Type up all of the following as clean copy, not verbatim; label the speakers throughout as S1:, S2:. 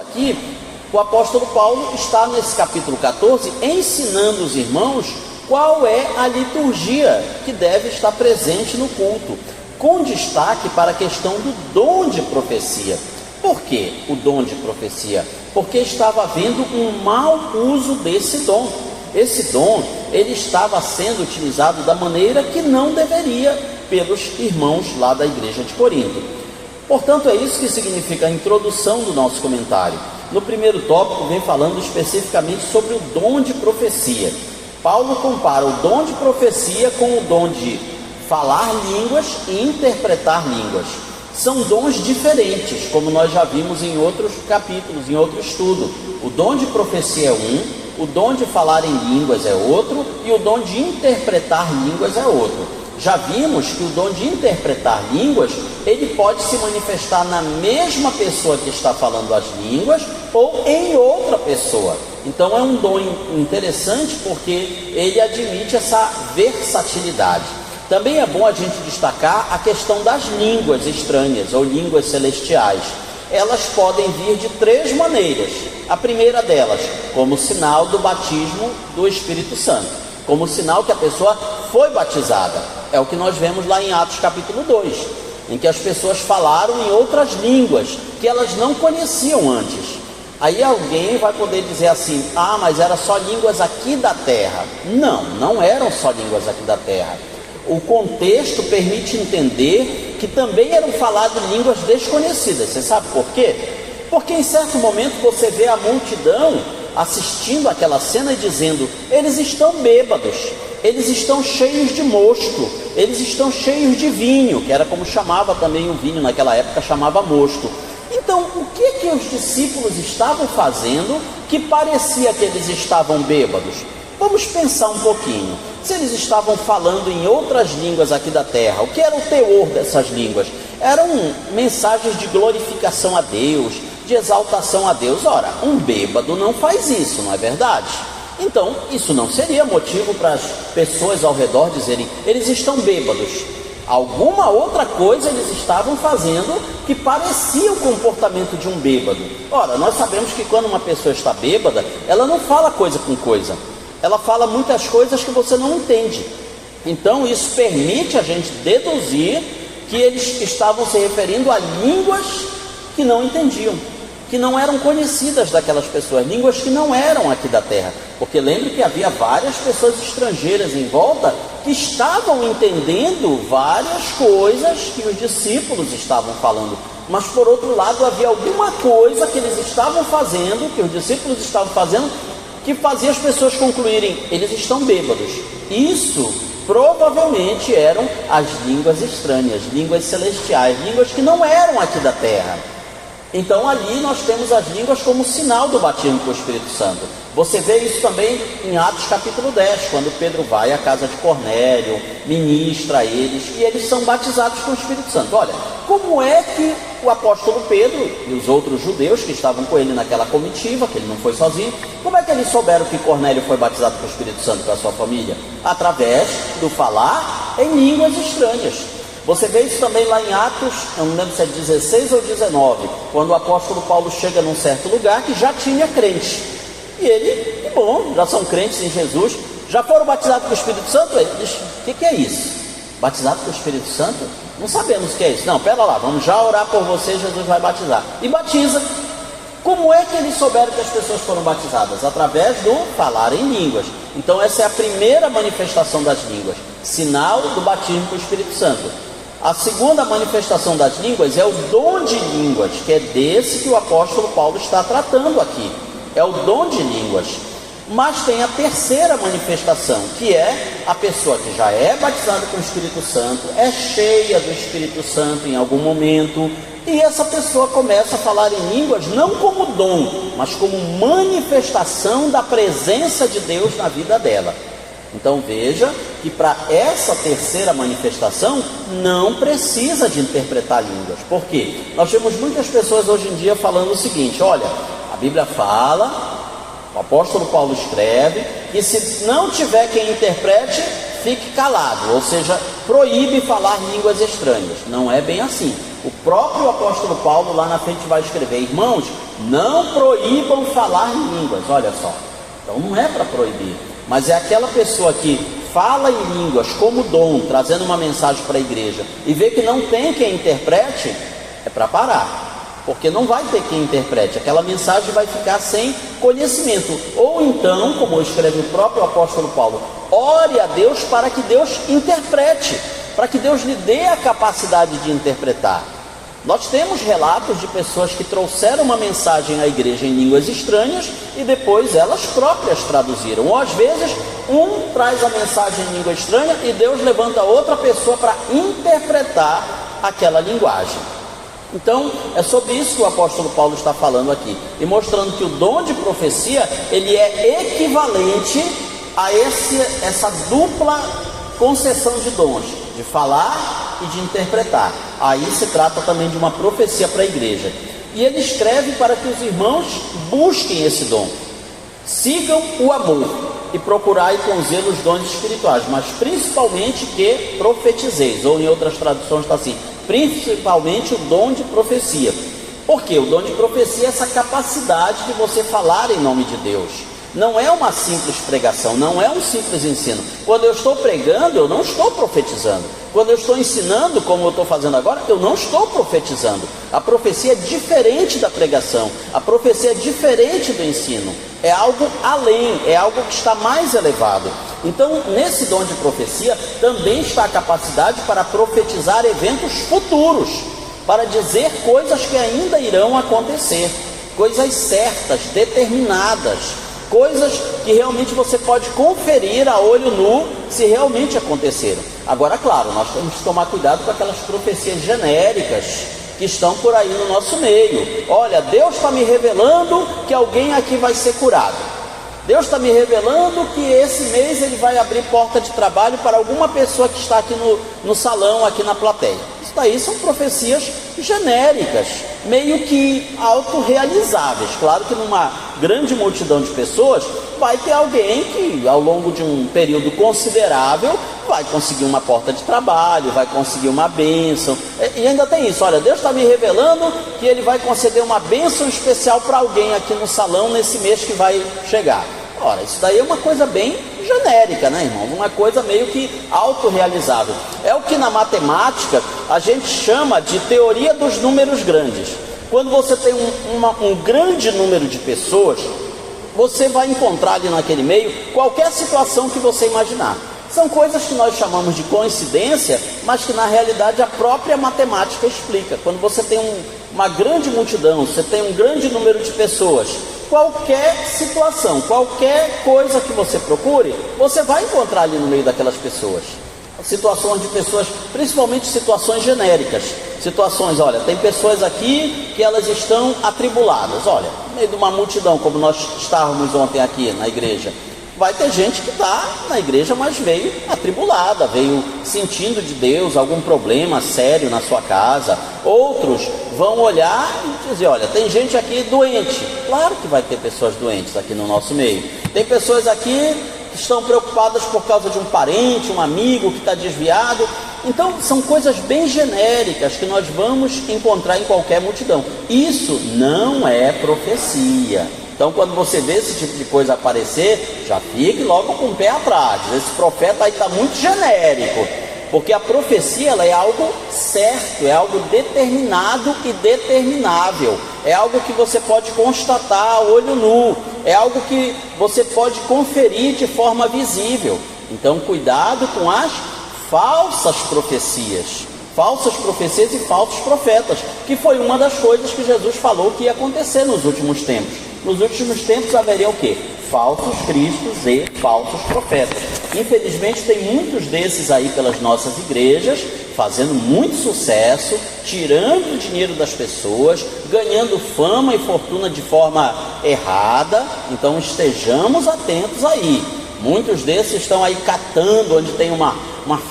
S1: Aqui, o apóstolo Paulo está nesse capítulo 14 ensinando os irmãos qual é a liturgia que deve estar presente no culto, com destaque para a questão do dom de profecia. Por que o dom de profecia? Porque estava havendo um mau uso desse dom. Esse dom, ele estava sendo utilizado da maneira que não deveria pelos irmãos lá da igreja de Corinto. Portanto, é isso que significa a introdução do nosso comentário. No primeiro tópico, vem falando especificamente sobre o dom de profecia. Paulo compara o dom de profecia com o dom de falar línguas e interpretar línguas. São dons diferentes, como nós já vimos em outros capítulos, em outro estudo. O dom de profecia é um, o dom de falar em línguas é outro, e o dom de interpretar línguas é outro. Já vimos que o dom de interpretar línguas, ele pode se manifestar na mesma pessoa que está falando as línguas ou em outra pessoa. Então é um dom interessante porque ele admite essa versatilidade. Também é bom a gente destacar a questão das línguas estranhas ou línguas celestiais. Elas podem vir de três maneiras. A primeira delas, como sinal do batismo do Espírito Santo, como sinal que a pessoa foi batizada. É o que nós vemos lá em Atos capítulo 2, em que as pessoas falaram em outras línguas que elas não conheciam antes. Aí alguém vai poder dizer assim: ah, mas era só línguas aqui da terra. Não, não eram só línguas aqui da terra. O contexto permite entender que também eram faladas línguas desconhecidas. Você sabe por quê? Porque em certo momento você vê a multidão assistindo aquela cena e dizendo: eles estão bêbados, eles estão cheios de mosto, eles estão cheios de vinho, que era como chamava também o vinho naquela época, chamava mosto. Então, o que os discípulos estavam fazendo que parecia que eles estavam bêbados? Vamos pensar um pouquinho. Se eles estavam falando em outras línguas aqui da terra, o que era o teor dessas línguas? Eram mensagens de glorificação a Deus, de exaltação a Deus. Ora, um bêbado não faz isso, não é verdade? Então, isso não seria motivo para as pessoas ao redor dizerem: eles estão bêbados. Alguma outra coisa eles estavam fazendo que parecia o comportamento de um bêbado. Ora, nós sabemos que quando uma pessoa está bêbada, ela não fala coisa com coisa. Ela fala muitas coisas que você não entende. Então, isso permite a gente deduzir que eles estavam se referindo a línguas que não entendiam, que não eram conhecidas daquelas pessoas, línguas que não eram aqui da terra. Porque lembre que havia várias pessoas estrangeiras em volta que estavam entendendo várias coisas que os discípulos estavam falando. Mas por outro lado havia alguma coisa que eles estavam fazendo, que os discípulos estavam fazendo, que fazia as pessoas concluírem: eles estão bêbados. Isso provavelmente eram as línguas estranhas, línguas celestiais, línguas que não eram aqui da terra. Então ali nós temos as línguas como sinal do batismo com o Espírito Santo. Você vê isso também em Atos capítulo 10, quando Pedro vai à casa de Cornélio, ministra a eles, e eles são batizados com o Espírito Santo. Olha, como é que o apóstolo Pedro e os outros judeus que estavam com ele naquela comitiva, que ele não foi sozinho, como é que eles souberam que Cornélio foi batizado com o Espírito Santo com a sua família? Através do falar em línguas estranhas. Você vê isso também lá em Atos, eu não lembro se é 16 ou 19, quando o apóstolo Paulo chega num certo lugar que já tinha crente. E ele, que bom, já são crentes em Jesus, já foram batizados com o Espírito Santo? Ele diz: o que é isso? Batizado com o Espírito Santo? Não sabemos o que é isso. Não, pera lá, vamos já orar por você, Jesus vai batizar. E batiza. Como é que eles souberam que as pessoas foram batizadas? Através do falar em línguas. Então essa é a primeira manifestação das línguas, sinal do batismo com o Espírito Santo. A segunda manifestação das línguas é o dom de línguas, que é desse que o apóstolo Paulo está tratando aqui. É o dom de línguas. Mas tem a terceira manifestação, que é a pessoa que já é batizada com o Espírito Santo, é cheia do Espírito Santo em algum momento, e essa pessoa começa a falar em línguas não como dom, mas como manifestação da presença de Deus na vida dela. Então veja que para essa terceira manifestação não precisa de interpretar línguas. Por quê? Nós temos muitas pessoas hoje em dia falando o seguinte: olha, a Bíblia fala, o apóstolo Paulo escreve, que se não tiver quem interprete, fique calado, ou seja, proíbe falar línguas estranhas. Não é bem assim. O próprio apóstolo Paulo lá na frente vai escrever: irmãos, não proíbam falar em línguas. Olha só, então não é para proibir, mas é aquela pessoa que fala em línguas como dom, trazendo uma mensagem para a igreja, e vê que não tem quem interprete, é para parar, porque não vai ter quem interprete, aquela mensagem vai ficar sem conhecimento. Ou então, como escreve o próprio apóstolo Paulo, ore a Deus para que Deus interprete, para que Deus lhe dê a capacidade de interpretar. Nós temos relatos de pessoas que trouxeram uma mensagem à igreja em línguas estranhas e depois elas próprias traduziram. Ou às vezes um traz a mensagem em língua estranha e Deus levanta outra pessoa para interpretar aquela linguagem. Então é sobre isso que o apóstolo Paulo está falando aqui, e mostrando que o dom de profecia, ele é equivalente a essa dupla concessão de dons, de falar e de interpretar. Aí se trata também de uma profecia para a igreja. E ele escreve para que os irmãos busquem esse dom, sigam o amor e procurai com zelo os dons espirituais, mas principalmente que profetizeis, ou em outras traduções está assim, principalmente o dom de profecia. Por quê? O dom de profecia é essa capacidade de você falar em nome de Deus. Não é uma simples pregação, não é um simples ensino. Quando eu estou pregando, eu não estou profetizando. Quando eu estou ensinando, como eu estou fazendo agora, eu não estou profetizando. A profecia é diferente da pregação, a profecia é diferente do ensino. É algo além, é algo que está mais elevado. Então, nesse dom de profecia, também está a capacidade para profetizar eventos futuros, para dizer coisas que ainda irão acontecer, coisas certas, determinadas, coisas que realmente você pode conferir a olho nu se realmente aconteceram. Agora, claro, nós temos que tomar cuidado com aquelas profecias genéricas que estão por aí no nosso meio. Olha, Deus está me revelando que alguém aqui vai ser curado. Deus está me revelando que esse mês ele vai abrir porta de trabalho para alguma pessoa que está aqui no salão, aqui na plateia. Isso daí são profecias genéricas, meio que autorrealizáveis. Claro que numa grande multidão de pessoas vai ter alguém que ao longo de um período considerável vai conseguir uma porta de trabalho, vai conseguir uma bênção. E ainda tem isso, olha, Deus está me revelando que Ele vai conceder uma bênção especial para alguém aqui no salão nesse mês que vai chegar. Ora, isso daí é uma coisa bem genérica, né, irmão? Uma coisa meio que autorrealizável. É o que na matemática a gente chama de teoria dos números grandes. Quando você tem um grande número de pessoas, você vai encontrar ali naquele meio qualquer situação que você imaginar. São coisas que nós chamamos de coincidência, mas que na realidade a própria matemática explica. Quando você tem uma grande multidão, você tem um grande número de pessoas, qualquer situação, qualquer coisa que você procure, você vai encontrar ali no meio daquelas pessoas. Situações de pessoas, principalmente situações genéricas. Situações, olha, tem pessoas aqui que elas estão atribuladas. Olha, no meio de uma multidão, como nós estávamos ontem aqui na igreja, vai ter gente que está na igreja, mas veio atribulada, veio sentindo de Deus algum problema sério na sua casa. Outros vão olhar e dizer, olha, tem gente aqui doente. Claro que vai ter pessoas doentes aqui no nosso meio. Tem pessoas aqui que estão preocupadas por causa de um parente, um amigo que está desviado. Então são coisas bem genéricas que nós vamos encontrar em qualquer multidão. Isso não é profecia. Então quando você vê esse tipo de coisa aparecer, já fique logo com o pé atrás. Esse profeta aí está muito genérico, porque a profecia ela é algo certo, é algo determinado e determinável, é algo que você pode constatar a olho nu, é algo que você pode conferir de forma visível. Então cuidado com as falsas profecias e falsos profetas, que foi uma das coisas que Jesus falou que ia acontecer nos últimos tempos. Nos últimos tempos haveria o quê? Falsos cristos e falsos profetas. Infelizmente tem muitos desses aí pelas nossas igrejas, fazendo muito sucesso, tirando o dinheiro das pessoas, ganhando fama e fortuna de forma errada. Então estejamos atentos aí. Muitos desses estão aí catando onde tem uma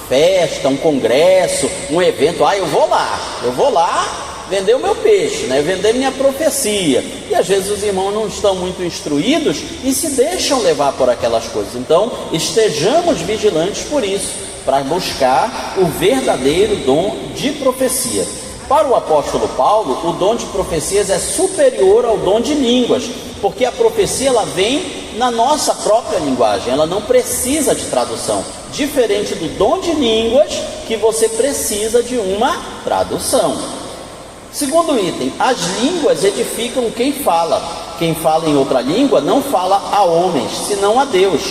S1: festa, um congresso, um evento. Eu vou lá vender o meu peixe, né? Vender minha profecia. E às vezes os irmãos não estão muito instruídos e se deixam levar por aquelas coisas. Então estejamos vigilantes por isso, para buscar o verdadeiro dom de profecia. Para o apóstolo Paulo, o dom de profecias é superior ao dom de línguas, porque a profecia ela vem na nossa própria linguagem, ela não precisa de tradução, diferente do dom de línguas, que você precisa de uma tradução. Segundo item, as línguas edificam quem fala. Quem fala em outra língua não fala a homens, senão a Deus,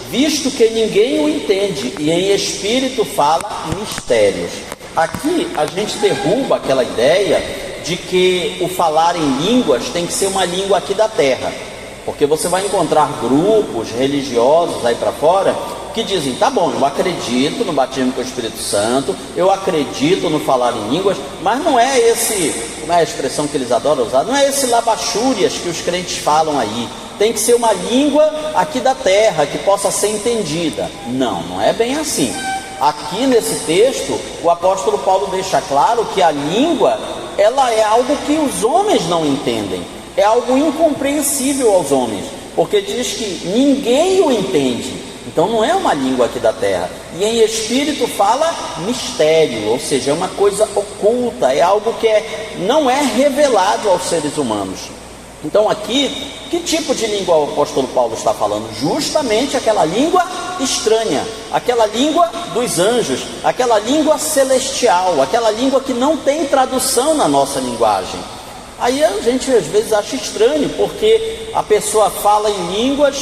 S1: visto que ninguém o entende, e em espírito fala mistérios. Aqui a gente derruba aquela ideia de que o falar em línguas tem que ser uma língua aqui da terra, porque você vai encontrar grupos religiosos aí para fora que dizem, tá bom, eu acredito no batismo com o Espírito Santo, eu acredito no falar em línguas, mas não é esse, como é a expressão que eles adoram usar, não é esse labachúrias que os crentes falam aí, tem que ser uma língua aqui da terra, que possa ser entendida. Não, não é bem assim. Aqui nesse texto, o apóstolo Paulo deixa claro que a língua, ela é algo que os homens não entendem, é algo incompreensível aos homens, porque diz que ninguém o entende, então não é uma língua aqui da terra, e em espírito fala mistério, ou seja, é uma coisa oculta, é algo que não é revelado aos seres humanos. Então aqui, que tipo de língua o apóstolo Paulo está falando? Justamente aquela língua estranha, aquela língua dos anjos, aquela língua celestial, aquela língua que não tem tradução na nossa linguagem. Aí a gente às vezes acha estranho, porque a pessoa fala em línguas,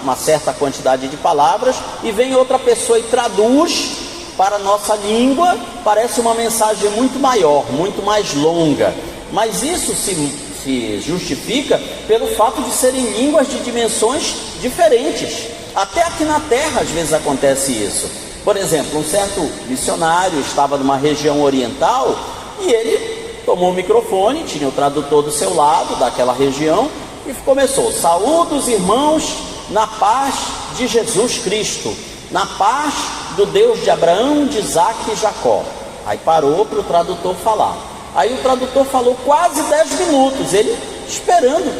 S1: uma certa quantidade de palavras, e vem outra pessoa e traduz para a nossa língua, parece uma mensagem muito maior, muito mais longa, mas isso se justifica pelo fato de serem línguas de dimensões diferentes. Até aqui na terra às vezes acontece isso. Por exemplo, um certo missionário estava numa região oriental e ele tomou o microfone, tinha o tradutor do seu lado, daquela região, e começou: saúde os irmãos na paz de Jesus Cristo, na paz do Deus de Abraão, de Isaac e Jacó. Aí parou para o tradutor falar. Aí o tradutor falou quase 10 minutos, ele esperando.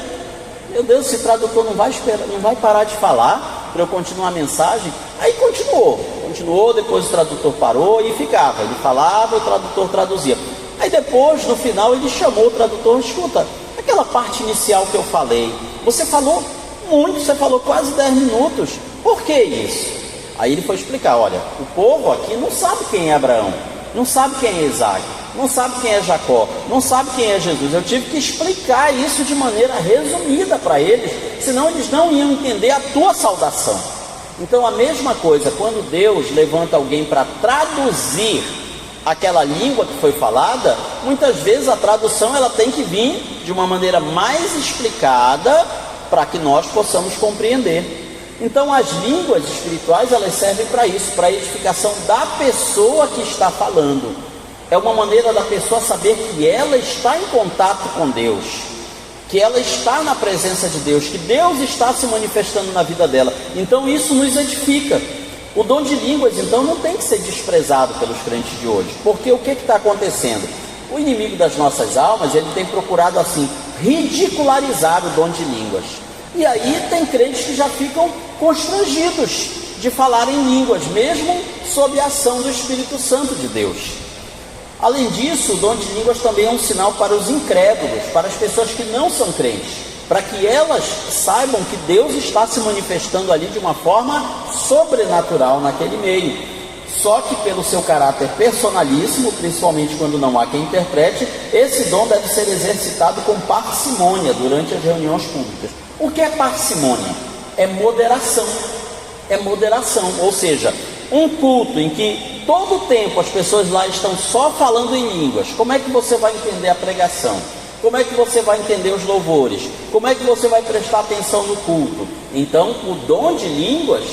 S1: Meu Deus, esse tradutor não vai parar de falar para eu continuar a mensagem. Aí continuou, depois o tradutor parou e ficava. Ele falava, o tradutor traduzia. Aí depois, no final, ele chamou o tradutor: escuta, aquela parte inicial que eu falei, você falou muito, você falou quase 10 minutos, por que isso? Aí ele foi explicar: olha, o povo aqui não sabe quem é Abraão, não sabe quem é Isaac, não sabe quem é Jacó, não sabe quem é Jesus. Eu tive que explicar isso de maneira resumida para eles, senão eles não iam entender a tua saudação. Então a mesma coisa, quando Deus levanta alguém para traduzir aquela língua que foi falada, muitas vezes a tradução ela tem que vir de uma maneira mais explicada para que nós possamos compreender. Então as línguas espirituais elas servem para isso, para a edificação da pessoa que está falando. É uma maneira da pessoa saber que ela está em contato com Deus, que ela está na presença de Deus, que Deus está se manifestando na vida dela. Então isso nos edifica. O dom de línguas, então, não tem que ser desprezado pelos crentes de hoje, porque o que está acontecendo? O inimigo das nossas almas, ele tem procurado assim, ridicularizar o dom de línguas. E aí tem crentes que já ficam constrangidos de falar em línguas, mesmo sob a ação do Espírito Santo de Deus. Além disso, o dom de línguas também é um sinal para os incrédulos, para as pessoas que não são crentes, para que elas saibam que Deus está se manifestando ali de uma forma sobrenatural naquele meio. Só que pelo seu caráter personalíssimo, principalmente quando não há quem interprete, esse dom deve ser exercitado com parcimônia durante as reuniões públicas. O que é parcimônia? É moderação. É moderação, ou seja, um culto em que todo o tempo as pessoas lá estão só falando em línguas, como é que você vai entender a pregação? Como é que você vai entender os louvores? Como é que você vai prestar atenção no culto? Então, o dom de línguas,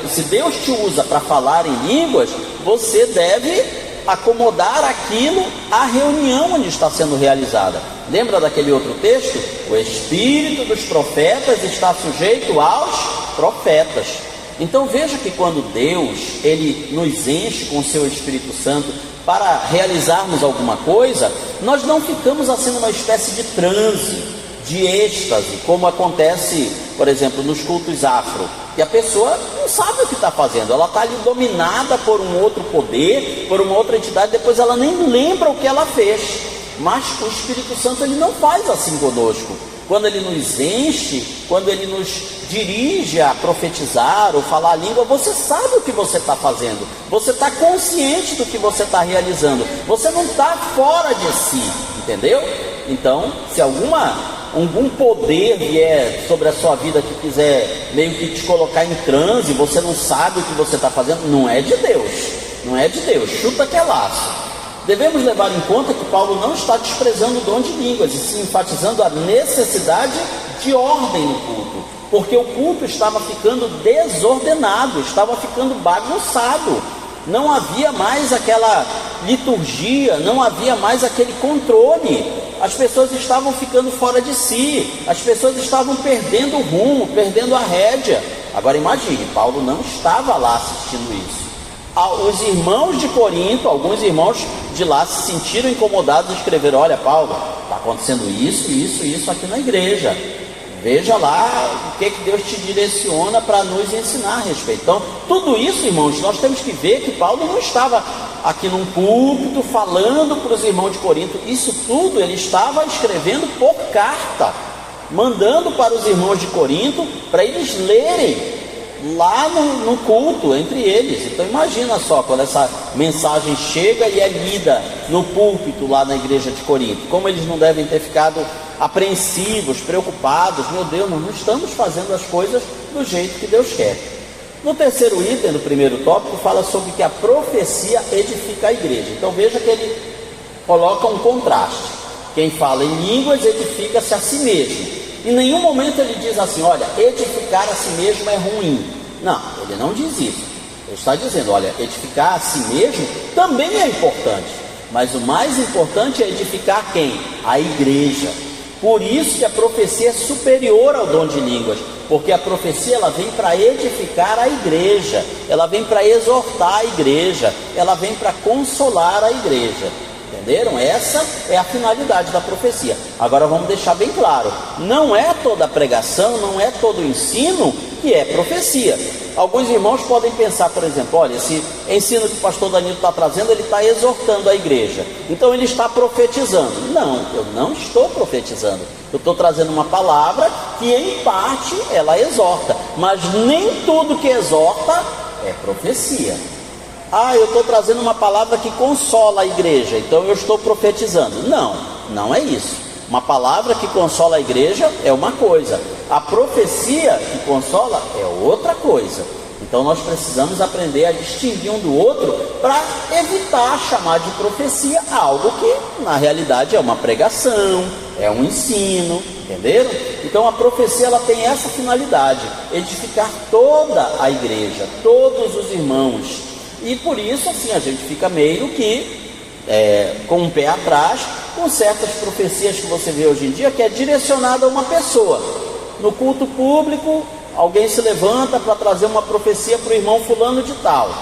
S1: se Deus te usa para falar em línguas, você deve acomodar aquilo à reunião onde está sendo realizada. Lembra daquele outro texto? O espírito dos profetas está sujeito aos profetas. Então veja que quando Deus ele nos enche com o seu Espírito Santo para realizarmos alguma coisa, nós não ficamos assim numa espécie de transe, de êxtase, como acontece por exemplo, nos cultos afro, que a pessoa não sabe o que está fazendo, ela está ali dominada por um outro poder, por uma outra entidade, depois ela nem lembra o que ela fez. Mas o Espírito Santo, ele não faz assim conosco. Quando ele nos enche, quando ele nos dirige a profetizar ou falar a língua, você sabe o que você está fazendo, você está consciente do que você está realizando, você não está fora de si, entendeu? Então, se algum poder vier sobre a sua vida que quiser meio que te colocar em transe, você não sabe o que você está fazendo, não é de Deus, não é de Deus, chuta que é laço. Devemos levar em conta que Paulo não está desprezando o dom de línguas, e sim enfatizando a necessidade de ordem no culto, porque o culto estava ficando desordenado, estava ficando bagunçado, não havia mais aquela liturgia, não havia mais aquele controle, as pessoas estavam ficando fora de si, as pessoas estavam perdendo o rumo, perdendo a rédea. Agora imagine, Paulo não estava lá assistindo isso. Os irmãos de Corinto, alguns irmãos de lá se sentiram incomodados e escreveram: olha, Paulo, está acontecendo isso aqui na igreja, veja lá o que Deus te direciona para nos ensinar a respeito. Então, tudo isso, irmãos, nós temos que ver que Paulo não estava aqui num púlpito falando para os irmãos de Corinto, isso tudo ele estava escrevendo por carta, mandando para os irmãos de Corinto, para eles lerem lá no culto entre eles. Então imagina só, quando essa mensagem chega e é lida no púlpito lá na igreja de Corinto, como eles não devem ter ficado apreensivos, preocupados. Meu Deus, nós não estamos fazendo as coisas do jeito que Deus quer. No terceiro item do primeiro tópico, fala sobre que a profecia edifica a igreja. Então veja que ele coloca um contraste: quem fala em línguas edifica-se a si mesmo. Em nenhum momento ele diz assim: olha, edificar a si mesmo é ruim. Não, ele não diz isso. Ele está dizendo: olha, edificar a si mesmo também é importante, mas o mais importante é edificar quem? A igreja. Por isso que a profecia é superior ao dom de línguas, porque a profecia ela vem para edificar a igreja, ela vem para exortar a igreja, ela vem para consolar a igreja. Entenderam? Essa é a finalidade da profecia. Agora vamos deixar bem claro: não é toda pregação, não é todo ensino que é profecia. Alguns irmãos podem pensar, por exemplo: olha, esse ensino que o pastor Danilo está trazendo, ele está exortando a igreja, então ele está profetizando. Não, eu não estou profetizando. Eu estou trazendo uma palavra que em parte ela exorta, mas nem tudo que exorta é profecia. Ah, eu estou trazendo uma palavra que consola a igreja, então eu estou profetizando. Não, não é isso. Uma palavra que consola a igreja é uma coisa, a profecia que consola é outra coisa. Então nós precisamos aprender a distinguir um do outro para evitar chamar de profecia algo que na realidade é uma pregação, é um ensino, entenderam? Então a profecia ela tem essa finalidade: edificar toda a igreja, todos os irmãos. E por isso assim a gente fica meio que com um pé atrás com certas profecias que você vê hoje em dia, que é direcionada a uma pessoa. No culto público, alguém se levanta para trazer uma profecia para o irmão fulano de tal.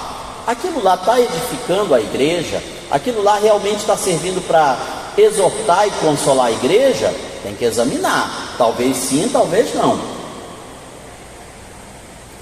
S1: Aquilo lá está edificando a igreja? Aquilo lá realmente está servindo para exortar e consolar a igreja? Tem que examinar. Talvez sim, talvez não.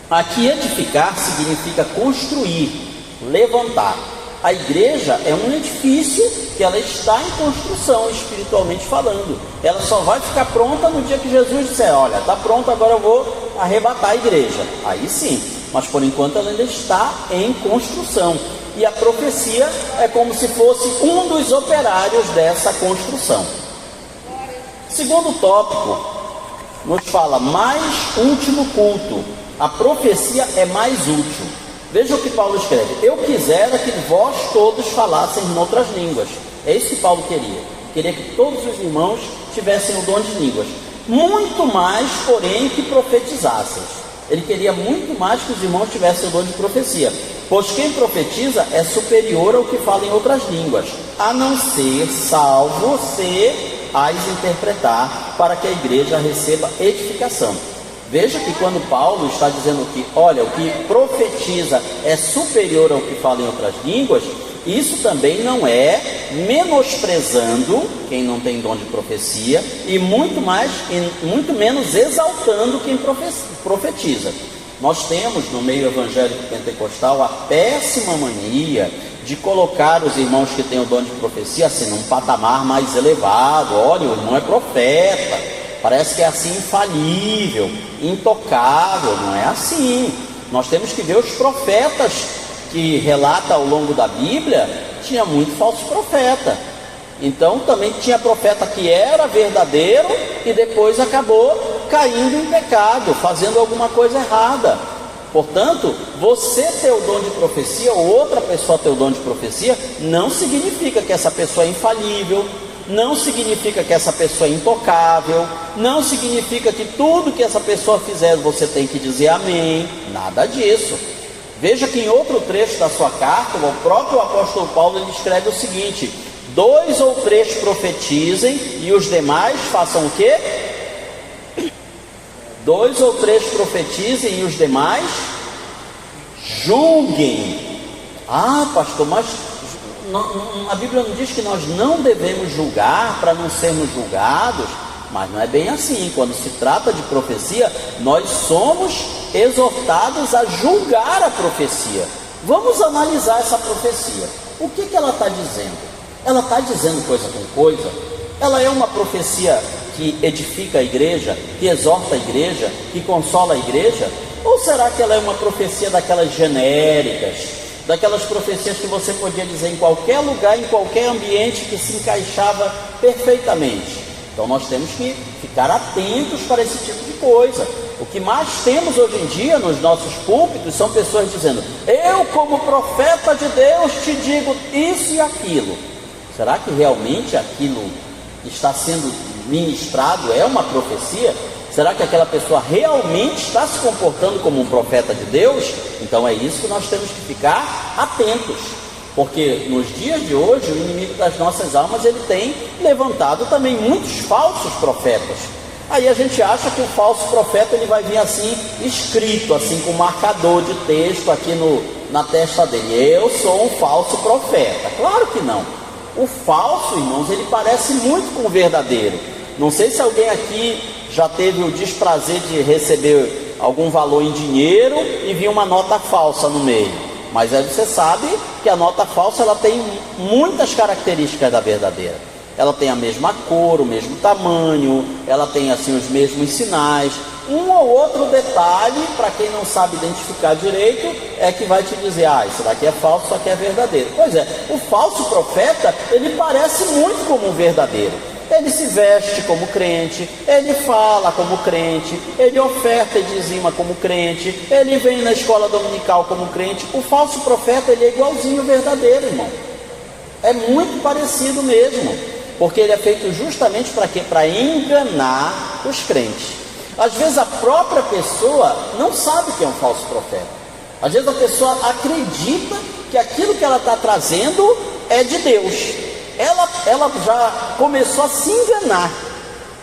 S1: Aqui edificar significa construir, levantar. A igreja é um edifício que ela está em construção, espiritualmente falando. Ela só vai ficar pronta no dia que Jesus disser: olha, está pronto, agora eu vou arrebatar a igreja. Aí sim, mas por enquanto ela ainda está em construção. E a profecia é como se fosse um dos operários dessa construção. Segundo tópico, nos fala mais último culto. A profecia é mais útil. Veja o que Paulo escreve: eu quisera que vós todos falassem em outras línguas. É isso que Paulo queria. Queria que todos os irmãos tivessem o dom de línguas. Muito mais, porém, que profetizassem. Ele queria muito mais que os irmãos tivessem o dom de profecia. Pois quem profetiza é superior ao que fala em outras línguas, a não ser, salvo se as interpretar, para que a igreja receba edificação. Veja que quando Paulo está dizendo que, olha, o que profetiza é superior ao que fala em outras línguas, Isso também não é menosprezando quem não tem dom de profecia e muito menos exaltando quem profetiza. Nós temos no meio evangélico pentecostal a péssima mania de colocar os irmãos que têm o dom de profecia assim num patamar mais elevado. Olha, o irmão é profeta, parece que é assim infalível, intocável. Não é assim. Nós temos que ver os profetas que relata ao longo da Bíblia. Tinha muito falso profeta. Então também tinha profeta que era verdadeiro e depois acabou caindo em pecado, fazendo alguma coisa errada. Portanto, você ter o dom de profecia ou outra pessoa ter o dom de profecia não significa que essa pessoa é infalível, não significa que essa pessoa é intocável, não significa que tudo que essa pessoa fizer você tem que dizer amém, nada disso. Veja que em outro trecho da sua carta, o próprio apóstolo Paulo ele escreve o seguinte: 2 ou 3 profetizem e os demais façam o quê? 2 ou 3 profetizem e os demais julguem. Ah, pastor, mas a Bíblia não diz que nós não devemos julgar para não sermos julgados? Mas não é bem assim. Quando se trata de profecia, nós somos exortados a julgar a profecia. Vamos analisar essa profecia. O que ela está dizendo? Ela está dizendo coisa com coisa? Ela é uma profecia que edifica a igreja, que exorta a igreja, que consola a igreja? Ou será que ela é uma profecia daquelas genéricas, daquelas profecias que você podia dizer em qualquer lugar, em qualquer ambiente, que se encaixava perfeitamente? Então nós temos que ficar atentos para esse tipo de coisa. O que mais temos hoje em dia nos nossos púlpitos são pessoas dizendo: eu como profeta de Deus te digo isso e aquilo. Será que realmente aquilo está sendo ministrado é uma profecia? Será que aquela pessoa realmente está se comportando como um profeta de Deus? Então é isso que nós temos que ficar atentos, porque nos dias de hoje o inimigo das nossas almas ele tem levantado também muitos falsos profetas. Aí a gente acha que o falso profeta ele vai vir assim escrito, assim com marcador de texto aqui na testa dele: eu sou um falso profeta. Claro que não. O falso, irmãos, ele parece muito com o verdadeiro. Não sei se alguém aqui já teve o desprazer de receber algum valor em dinheiro e vir uma nota falsa no meio. Mas aí você sabe que a nota falsa ela tem muitas características da verdadeira. Ela tem a mesma cor, o mesmo tamanho, ela tem assim os mesmos sinais. Um ou outro detalhe, para quem não sabe identificar direito, é que vai te dizer: ah, isso daqui é falso, isso aqui é verdadeiro. Pois é, o falso profeta, ele parece muito como um verdadeiro. Ele se veste como crente, ele fala como crente, ele oferta e dizima como crente, ele vem na escola dominical como crente. O falso profeta, ele é igualzinho ao verdadeiro, irmão. É muito parecido mesmo, porque ele é feito justamente para quê? Para enganar os crentes. Às vezes a própria pessoa não sabe que é um falso profeta. Às vezes a pessoa acredita que aquilo que ela está trazendo é de Deus. Ela já começou a se enganar.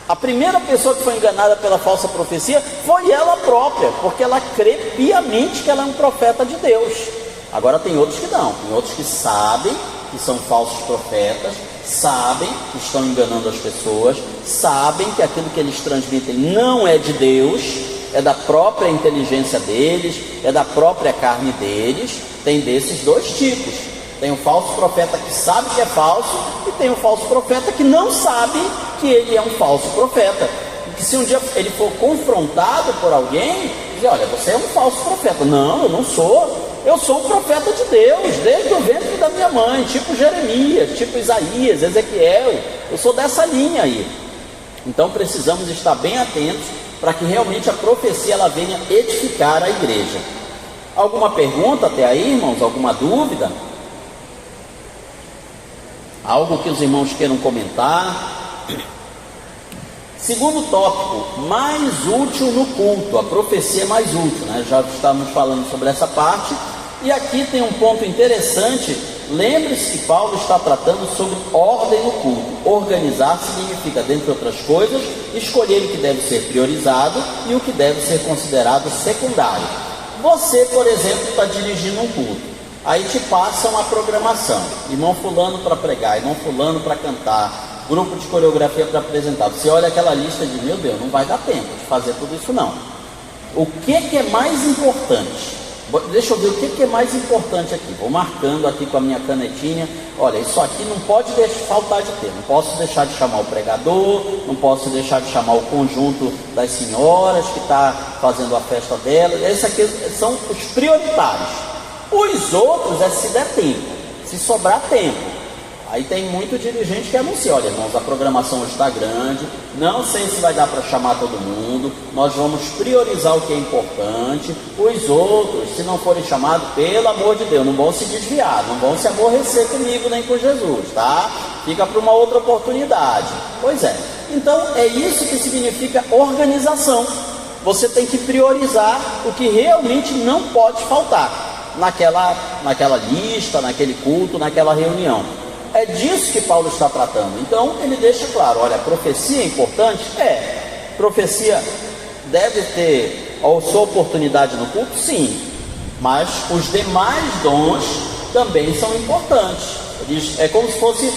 S1: A primeira pessoa que foi enganada pela falsa profecia foi ela própria, porque ela crê piamente que ela é um profeta de Deus. Agora tem outros que não, tem outros que sabem que são falsos profetas, sabem que estão enganando as pessoas, sabem que aquilo que eles transmitem não é de Deus, é da própria inteligência deles, é da própria carne deles. Tem desses dois tipos. Tem o falso profeta que sabe que é falso, e tem o falso profeta que não sabe que ele é um falso profeta. E que se um dia ele for confrontado por alguém, dizer: olha, você é um falso profeta. Não, eu não sou. Eu sou um profeta de Deus, desde o ventre da minha mãe, tipo Jeremias, tipo Isaías, Ezequiel. Eu sou dessa linha aí. Então precisamos estar bem atentos para que realmente a profecia ela venha edificar a igreja. Alguma pergunta até aí, irmãos? Alguma dúvida? Algo que os irmãos queiram comentar? Segundo tópico, mais útil no culto. A profecia é mais útil, né? Já estamos falando sobre essa parte. E aqui tem um ponto interessante. Lembre-se que Paulo está tratando sobre ordem no culto. Organizar significa, dentre outras coisas, escolher o que deve ser priorizado e o que deve ser considerado secundário. Você, por exemplo, está dirigindo um culto. Aí te passam a programação, irmão fulano para pregar, irmão fulano para cantar, grupo de coreografia para apresentar. Você olha aquela lista de, meu Deus, não vai dar tempo de fazer tudo isso não. O que é mais importante? Deixa eu ver o que é mais importante aqui. Vou marcando aqui com a minha canetinha. Olha, isso aqui não pode faltar de ter. Não posso deixar de chamar o pregador, não posso deixar de chamar o conjunto das senhoras que está fazendo a festa dela. Esses aqui são os prioritários. Os outros é se der tempo, se sobrar tempo. Aí tem muito dirigente que anuncia, olha irmãos, a programação hoje está grande, não sei se vai dar para chamar todo mundo, nós vamos priorizar o que é importante, os outros, se não forem chamados, pelo amor de Deus, não vão se desviar, não vão se aborrecer comigo nem com Jesus, tá? Fica para uma outra oportunidade. Pois é, então é isso que significa organização. Você tem que priorizar o que realmente não pode faltar naquela lista, naquele culto, naquela reunião. É disso que Paulo está tratando. Então ele deixa claro, olha, a profecia é importante? Profecia deve ter a sua oportunidade no culto? Sim, mas os demais dons também são importantes. É como se fosse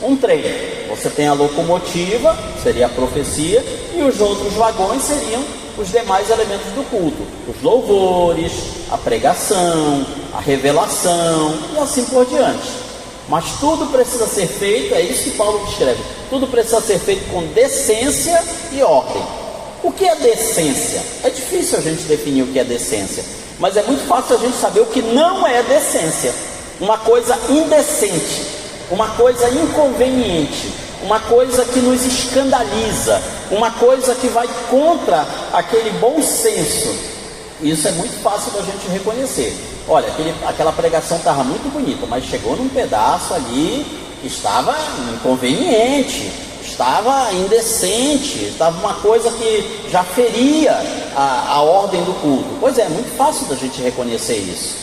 S1: um trem. Você tem a locomotiva, seria a profecia, e os outros vagões seriam os demais elementos do culto, os louvores, a pregação, a revelação e assim por diante. Mas tudo precisa ser feito, é isso que Paulo descreve, tudo precisa ser feito com decência e ordem. O que é decência? É difícil a gente definir o que é decência, mas é muito fácil a gente saber o que não é decência. Uma coisa indecente, uma coisa inconveniente, uma coisa que nos escandaliza, uma coisa que vai contra aquele bom senso. Isso é muito fácil da gente reconhecer. Olha, aquela pregação estava muito bonita, mas chegou num pedaço ali que estava inconveniente, estava indecente, estava uma coisa que já feria a ordem do culto. Pois é muito fácil da gente reconhecer isso.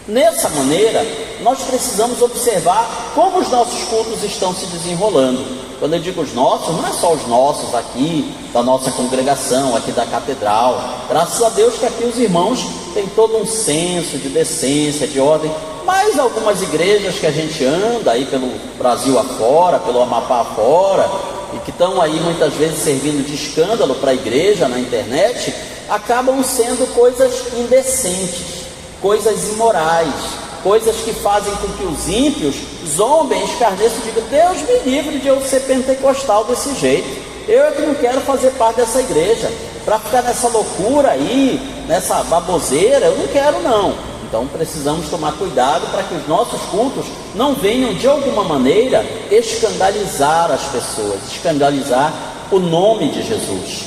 S1: Nessa maneira, nós precisamos observar como os nossos cultos estão se desenrolando. Quando eu digo os nossos, não é só os nossos aqui, da nossa congregação, aqui da catedral. Graças a Deus que aqui os irmãos têm todo um senso de decência, de ordem. Mas algumas igrejas que a gente anda aí pelo Brasil afora, pelo Amapá afora, e que estão aí muitas vezes servindo de escândalo para a igreja na internet, acabam sendo coisas indecentes, coisas imorais, coisas que fazem com que os ímpios zombem, escarneçam e digam, Deus me livre de eu ser pentecostal desse jeito, eu é que não quero fazer parte dessa igreja, para ficar nessa loucura aí, nessa baboseira, eu não quero não. Então precisamos tomar cuidado para que os nossos cultos não venham de alguma maneira escandalizar as pessoas, escandalizar o nome de Jesus.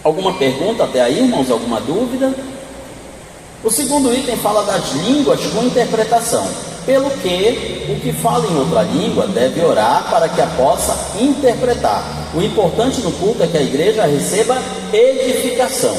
S1: Alguma pergunta até aí, irmãos? Alguma dúvida? O segundo item fala das línguas com interpretação, pelo que o que fala em outra língua deve orar para que a possa interpretar. O importante no culto é que a igreja receba edificação.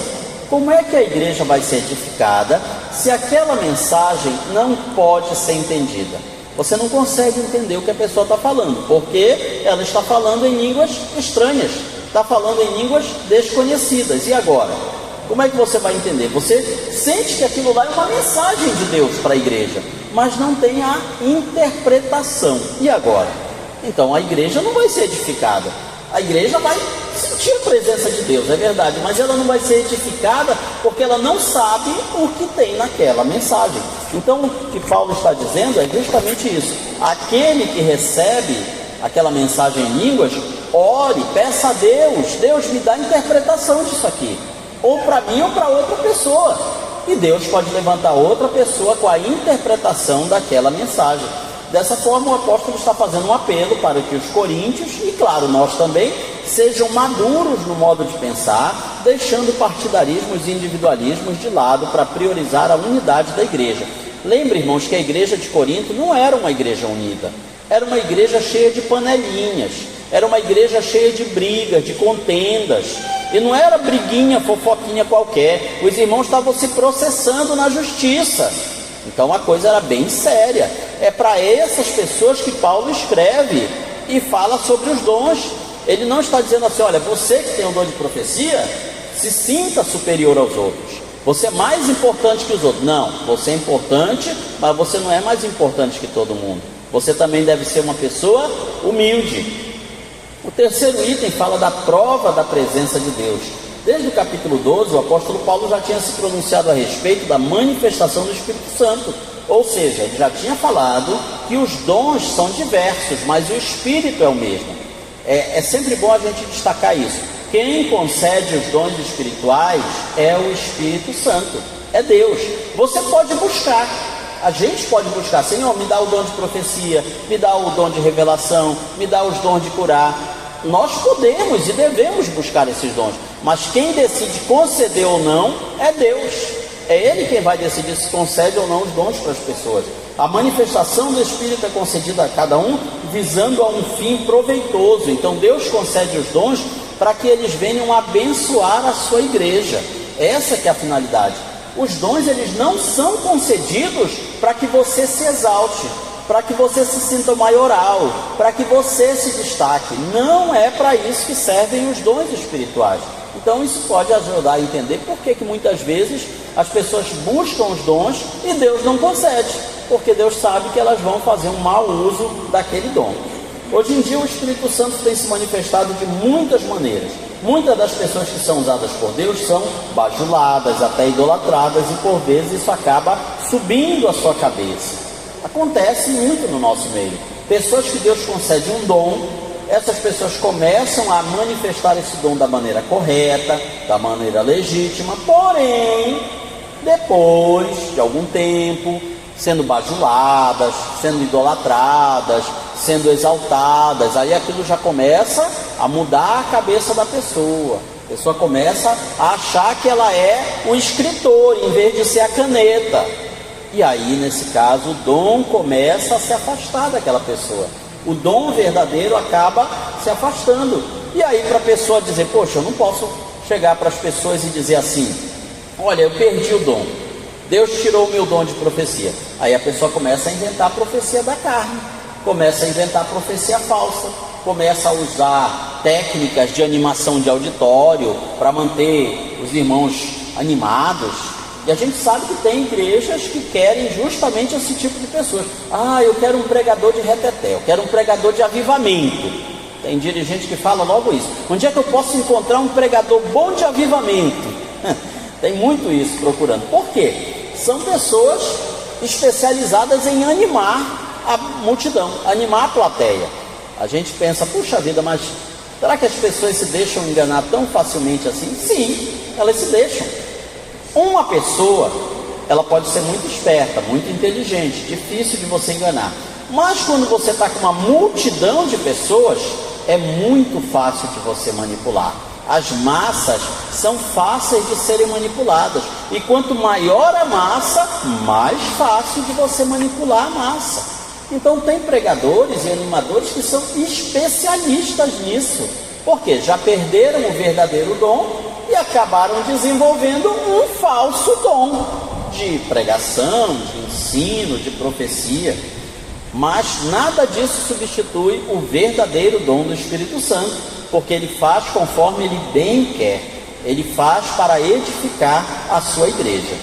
S1: Como é que a igreja vai ser edificada se aquela mensagem não pode ser entendida? Você não consegue entender o que a pessoa está falando, porque ela está falando em línguas estranhas, está falando em línguas desconhecidas. E agora? Como é que você vai entender? Você sente que aquilo lá é uma mensagem de Deus para a igreja, mas não tem a interpretação. E agora? Então a igreja não vai ser edificada. A igreja vai sentir a presença de Deus, é verdade, mas ela não vai ser edificada porque ela não sabe o que tem naquela mensagem. Então o que Paulo está dizendo é justamente isso. Aquele que recebe aquela mensagem em línguas, ore, peça a Deus, Deus me dá a interpretação disso aqui, ou para mim ou para outra pessoa, e Deus pode levantar outra pessoa com a interpretação daquela mensagem. Dessa forma o apóstolo está fazendo um apelo para que os coríntios, e claro nós também, sejam maduros no modo de pensar, deixando partidarismos e individualismos de lado para priorizar a unidade da igreja. Lembre, irmãos, que a igreja de Corinto não era uma igreja unida, era uma igreja cheia de panelinhas, era uma igreja cheia de brigas, de contendas, e não era briguinha, fofoquinha qualquer. Os irmãos estavam se processando na justiça, então a coisa era bem séria. É para essas pessoas que Paulo escreve e fala sobre os dons. Ele não está dizendo assim, olha, você que tem o dom de profecia, se sinta superior aos outros. Você é mais importante que os outros. Não, você é importante, mas você não é mais importante que todo mundo. Você também deve ser uma pessoa humilde. O terceiro item fala da prova da presença de Deus. Desde o capítulo 12, o apóstolo Paulo já tinha se pronunciado a respeito da manifestação do Espírito Santo. Ou seja, ele já tinha falado que os dons são diversos, mas o Espírito é o mesmo. É sempre bom a gente destacar isso. Quem concede os dons espirituais é o Espírito Santo, é Deus. Você pode buscar, a gente pode buscar: Senhor, me dá o dom de profecia, me dá o dom de revelação, me dá os dons de curar. Nós podemos e devemos buscar esses dons, mas quem decide conceder ou não é Deus. É Ele quem vai decidir se concede ou não os dons para as pessoas. A manifestação do Espírito é concedida a cada um visando a um fim proveitoso. Então Deus concede os dons para que eles venham abençoar a sua igreja. Essa que é a finalidade. Os dons, eles não são concedidos para que você se exalte, para que você se sinta maioral, para que você se destaque. Não é para isso que servem os dons espirituais. Então isso pode ajudar a entender por que muitas vezes as pessoas buscam os dons e Deus não concede, porque Deus sabe que elas vão fazer um mau uso daquele dom. Hoje em dia o Espírito Santo tem se manifestado de muitas maneiras. Muitas das pessoas que são usadas por Deus são bajuladas, até idolatradas, e por vezes isso acaba subindo a sua cabeça. Acontece muito no nosso meio. Pessoas que Deus concede um dom, essas pessoas começam a manifestar esse dom da maneira correta, da maneira legítima, porém, depois de algum tempo, sendo bajuladas, sendo idolatradas, sendo exaltadas, aí aquilo já começa a mudar a cabeça da pessoa. A pessoa começa a achar que ela é o escritor, em vez de ser a caneta. E aí, nesse caso, o dom começa a se afastar daquela pessoa. O dom verdadeiro acaba se afastando. E aí, para a pessoa dizer: poxa, eu não posso chegar para as pessoas e dizer assim: olha, eu perdi o dom, Deus tirou o meu dom de profecia. Aí a pessoa começa a inventar a profecia da carne, começa a inventar a profecia falsa, começa a usar técnicas de animação de auditório para manter os irmãos animados. E a gente sabe que tem igrejas que querem justamente esse tipo de pessoas. Ah, eu quero um pregador de reteté, eu quero um pregador de avivamento. Tem dirigente que fala logo isso: onde é que eu posso encontrar um pregador bom de avivamento? Tem muito isso procurando. Por quê? São pessoas especializadas em animar a multidão, animar a plateia. A gente pensa: puxa vida, mas será que as pessoas se deixam enganar tão facilmente assim? Sim, elas se deixam. Uma pessoa, ela pode ser muito esperta, muito inteligente, difícil de você enganar. Mas quando você está com uma multidão de pessoas, é muito fácil de você manipular. As massas são fáceis de serem manipuladas. E quanto maior a massa, mais fácil de você manipular a massa. Então tem pregadores e animadores que são especialistas nisso. Porque já perderam o verdadeiro dom e acabaram desenvolvendo um falso dom de pregação, de ensino, de profecia. Mas nada disso substitui o verdadeiro dom do Espírito Santo, porque ele faz conforme ele bem quer. Ele faz para edificar a sua igreja.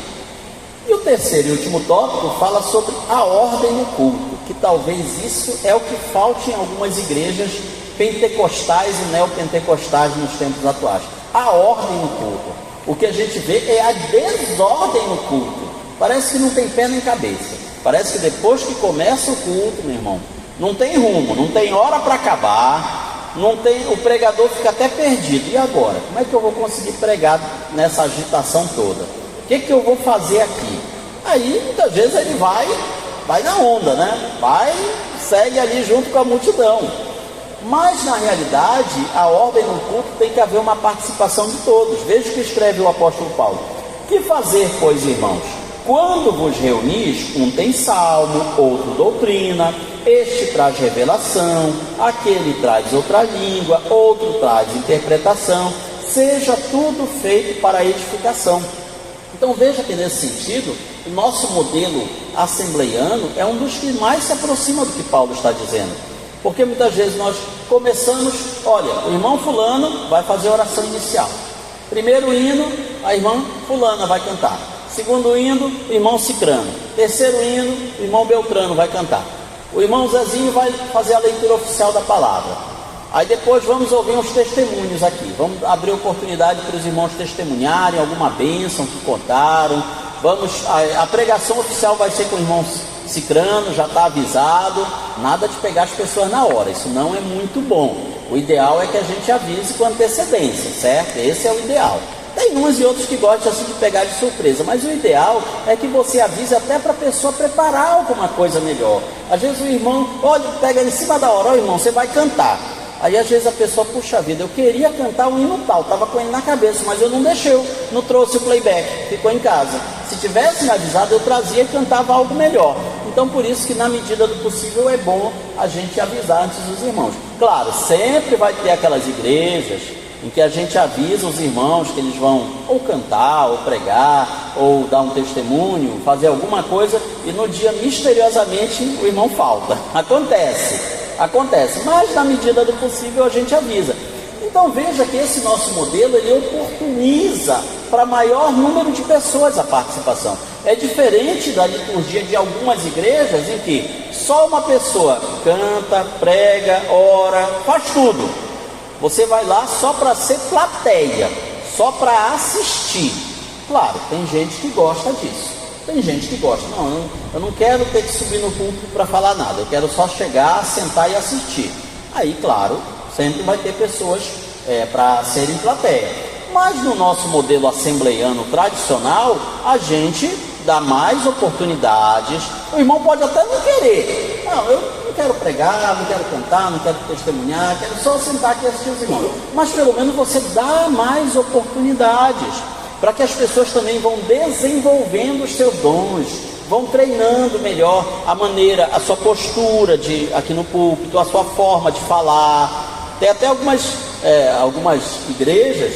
S1: E o terceiro e último tópico fala sobre a ordem no culto, que talvez isso é o que falta em algumas igrejas pentecostais e neopentecostais nos tempos atuais. A ordem no culto. O que a gente vê é a desordem no culto. Parece que não tem pé nem cabeça. Parece que depois que começa o culto, meu irmão, não tem rumo, não tem hora para acabar, não tem, o pregador fica até perdido. E agora? Como é que eu vou conseguir pregar nessa agitação toda? O que eu vou fazer aqui? Aí muitas vezes ele vai na onda, né? Segue ali junto com a multidão. Mas na realidade, a ordem no culto tem que haver uma participação de todos. Veja o que escreve o apóstolo Paulo: que fazer, pois, irmãos? Quando vos reunis, um tem salmo, outro doutrina, este traz revelação, aquele traz outra língua, outro traz interpretação, seja tudo feito para a edificação. Então veja que nesse sentido, o nosso modelo assembleiano é um dos que mais se aproxima do que Paulo está dizendo. Porque muitas vezes nós começamos: olha, o irmão fulano vai fazer a oração inicial. Primeiro hino, a irmã fulana vai cantar. Segundo hino, o irmão Cicrano. Terceiro hino, o irmão Beltrano vai cantar. O irmão Zezinho vai fazer a leitura oficial da palavra. Aí depois vamos ouvir uns testemunhos aqui. Vamos abrir oportunidade para os irmãos testemunharem alguma bênção que contaram. A pregação oficial vai ser com o irmão Cicrano, já está avisado. Nada de pegar as pessoas na hora, isso não é muito bom. O ideal é que a gente avise com antecedência, certo? Esse é o ideal. Tem uns e outros que gostam assim de pegar de surpresa, mas o ideal é que você avise até para a pessoa preparar alguma coisa melhor. Às vezes o irmão, olha, pega em cima da hora, ó irmão, você vai cantar. Aí às vezes a pessoa, puxa vida, eu queria cantar um hino tal, estava com ele na cabeça, mas eu não deixei, não trouxe o playback, ficou em casa. Se tivesse me avisado, eu trazia e cantava algo melhor. Então por isso que na medida do possível é bom a gente avisar antes dos irmãos. Claro, sempre vai ter aquelas igrejas em que a gente avisa os irmãos que eles vão ou cantar, ou pregar, ou dar um testemunho, fazer alguma coisa, e no dia misteriosamente o irmão falta. Acontece, mas na medida do possível a gente avisa. Então veja que esse nosso modelo, ele oportuniza para maior número de pessoas a participação. É diferente da liturgia de algumas igrejas em que só uma pessoa canta, prega, ora, faz tudo. Você vai lá só para ser plateia, só para assistir. Claro, tem gente que gosta disso. Tem gente que gosta, não, eu não quero ter que subir no púlpito para falar nada, eu quero só chegar, sentar e assistir. Aí, claro, sempre vai ter pessoas para serem plateia. Mas no nosso modelo assembleiano tradicional, a gente dá mais oportunidades. O irmão pode até não querer. Não, eu não quero pregar, não quero cantar, não quero testemunhar, quero só sentar aqui e assistir os irmãos. Mas pelo menos você dá mais oportunidades, para que as pessoas também vão desenvolvendo os seus dons, vão treinando melhor a maneira, a sua postura aqui no púlpito, a sua forma de falar. Tem até algumas igrejas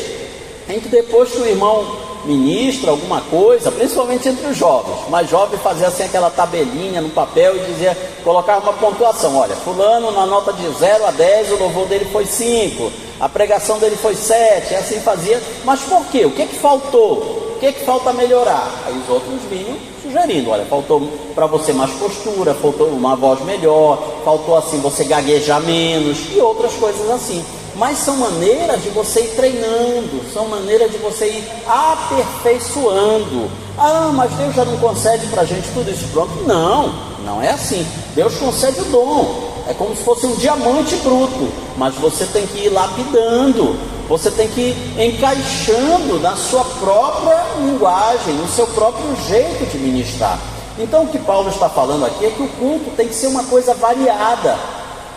S1: em que depois que o irmão ministra alguma coisa, principalmente entre os jovens, mais jovem fazia assim aquela tabelinha no papel e dizia, colocava uma pontuação, olha, fulano na nota de 0 a 10, o louvor dele foi 5, a pregação dele foi 7, e assim fazia. Mas por quê? O que faltou? O que falta melhorar? Aí os outros vinham sugerindo, olha, faltou para você mais postura, faltou uma voz melhor, faltou assim você gaguejar menos e outras coisas assim. Mas são maneiras de você ir treinando, são maneiras de você ir aperfeiçoando. Ah, mas Deus já não concede para a gente tudo isso pronto? Não é assim. Deus concede o dom, é como se fosse um diamante bruto, mas você tem que ir lapidando, você tem que ir encaixando na sua própria linguagem, no seu próprio jeito de ministrar. Então o que Paulo está falando aqui é que o culto tem que ser uma coisa variada,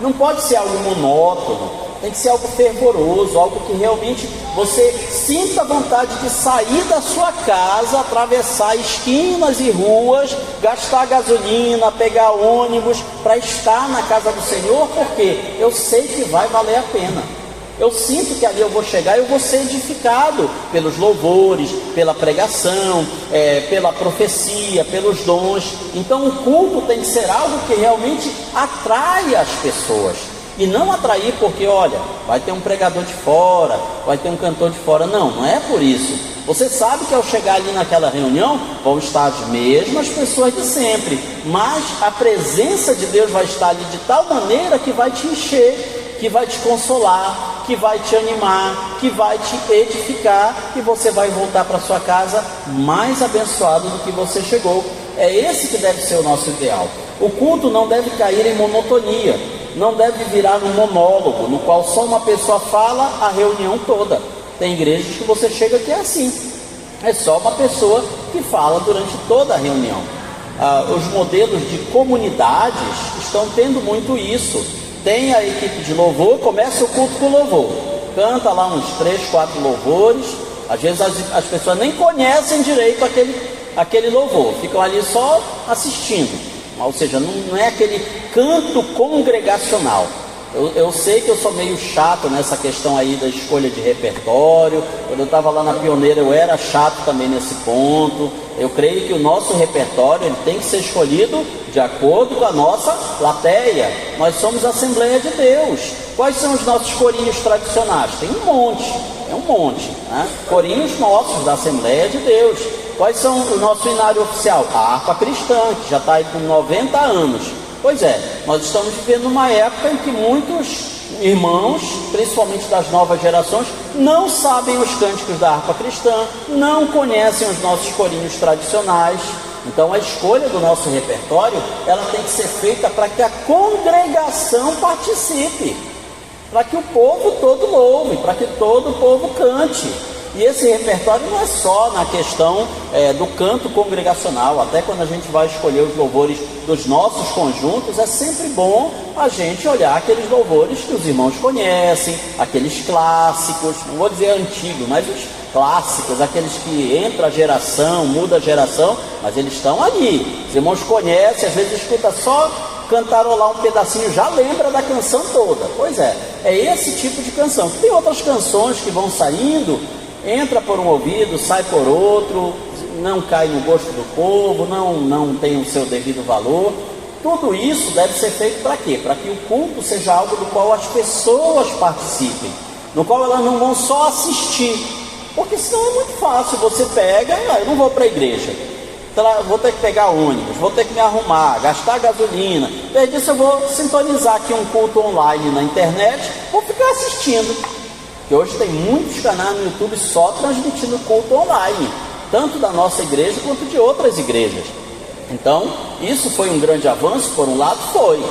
S1: não pode ser algo monótono. Tem que ser algo fervoroso, algo que realmente você sinta vontade de sair da sua casa, atravessar esquinas e ruas, gastar gasolina, pegar ônibus para estar na casa do Senhor, porque eu sei que vai valer a pena. Eu sinto que ali eu vou chegar e eu vou ser edificado pelos louvores, pela pregação, pela profecia, pelos dons. Então o culto tem que ser algo que realmente atrai as pessoas. E não atrair porque, olha, vai ter um pregador de fora, vai ter um cantor de fora. Não é por isso. Você sabe que ao chegar ali naquela reunião, vão estar as mesmas pessoas de sempre, mas a presença de Deus vai estar ali de tal maneira que vai te encher, que vai te consolar, que vai te animar, que vai te edificar, e você vai voltar para sua casa mais abençoado do que você chegou. É esse que deve ser o nosso ideal. O culto não deve cair em monotonia, não deve virar um monólogo, no qual só uma pessoa fala a reunião toda. Tem igrejas que você chega que é assim, é só uma pessoa que fala durante toda a reunião. Os modelos de comunidades estão tendo muito isso. Tem a equipe de louvor, começa o culto com louvor, canta lá uns 3, 4 louvores, às vezes as pessoas nem conhecem direito aquele louvor, ficam ali só assistindo. Ou seja, não é aquele canto congregacional. Eu sei que eu sou meio chato nessa questão aí da escolha de repertório. Quando eu estava lá na Pioneira, eu era chato também nesse ponto. Eu creio que o nosso repertório ele tem que ser escolhido de acordo com a nossa plateia. Nós somos a Assembleia de Deus. Quais são os nossos corinhos tradicionais? Tem um monte, né? Corinhos nossos da Assembleia de Deus. Quais são o nosso hinário oficial? A harpa cristã, que já está aí com 90 anos. Pois é, nós estamos vivendo uma época em que muitos irmãos, principalmente das novas gerações, não sabem os cânticos da harpa cristã, não conhecem os nossos corinhos tradicionais. Então a escolha do nosso repertório, ela tem que ser feita para que a congregação participe, para que o povo todo louve, para que todo o povo cante. E esse repertório não é só na questão do canto congregacional. Até quando a gente vai escolher os louvores dos nossos conjuntos, é sempre bom a gente olhar aqueles louvores que os irmãos conhecem, aqueles clássicos, não vou dizer antigos, mas os clássicos, aqueles que entra a geração, muda a geração, mas eles estão ali. Os irmãos conhecem, às vezes escuta só cantarolar um pedacinho, já lembra da canção toda. Pois é esse tipo de canção. Tem outras canções que vão saindo, entra por um ouvido, sai por outro, não cai no gosto do povo, não tem o seu devido valor. Tudo isso deve ser feito para quê? Para que o culto seja algo do qual as pessoas participem, no qual elas não vão só assistir, porque senão é muito fácil. Você pega, eu não vou para a igreja, vou ter que pegar ônibus, vou ter que me arrumar, gastar gasolina, daí disso eu vou sintonizar aqui um culto online na internet, vou ficar assistindo. Que hoje tem muitos canais no YouTube só transmitindo culto online, tanto da nossa igreja quanto de outras igrejas. Então, isso foi um grande avanço, por um lado foi.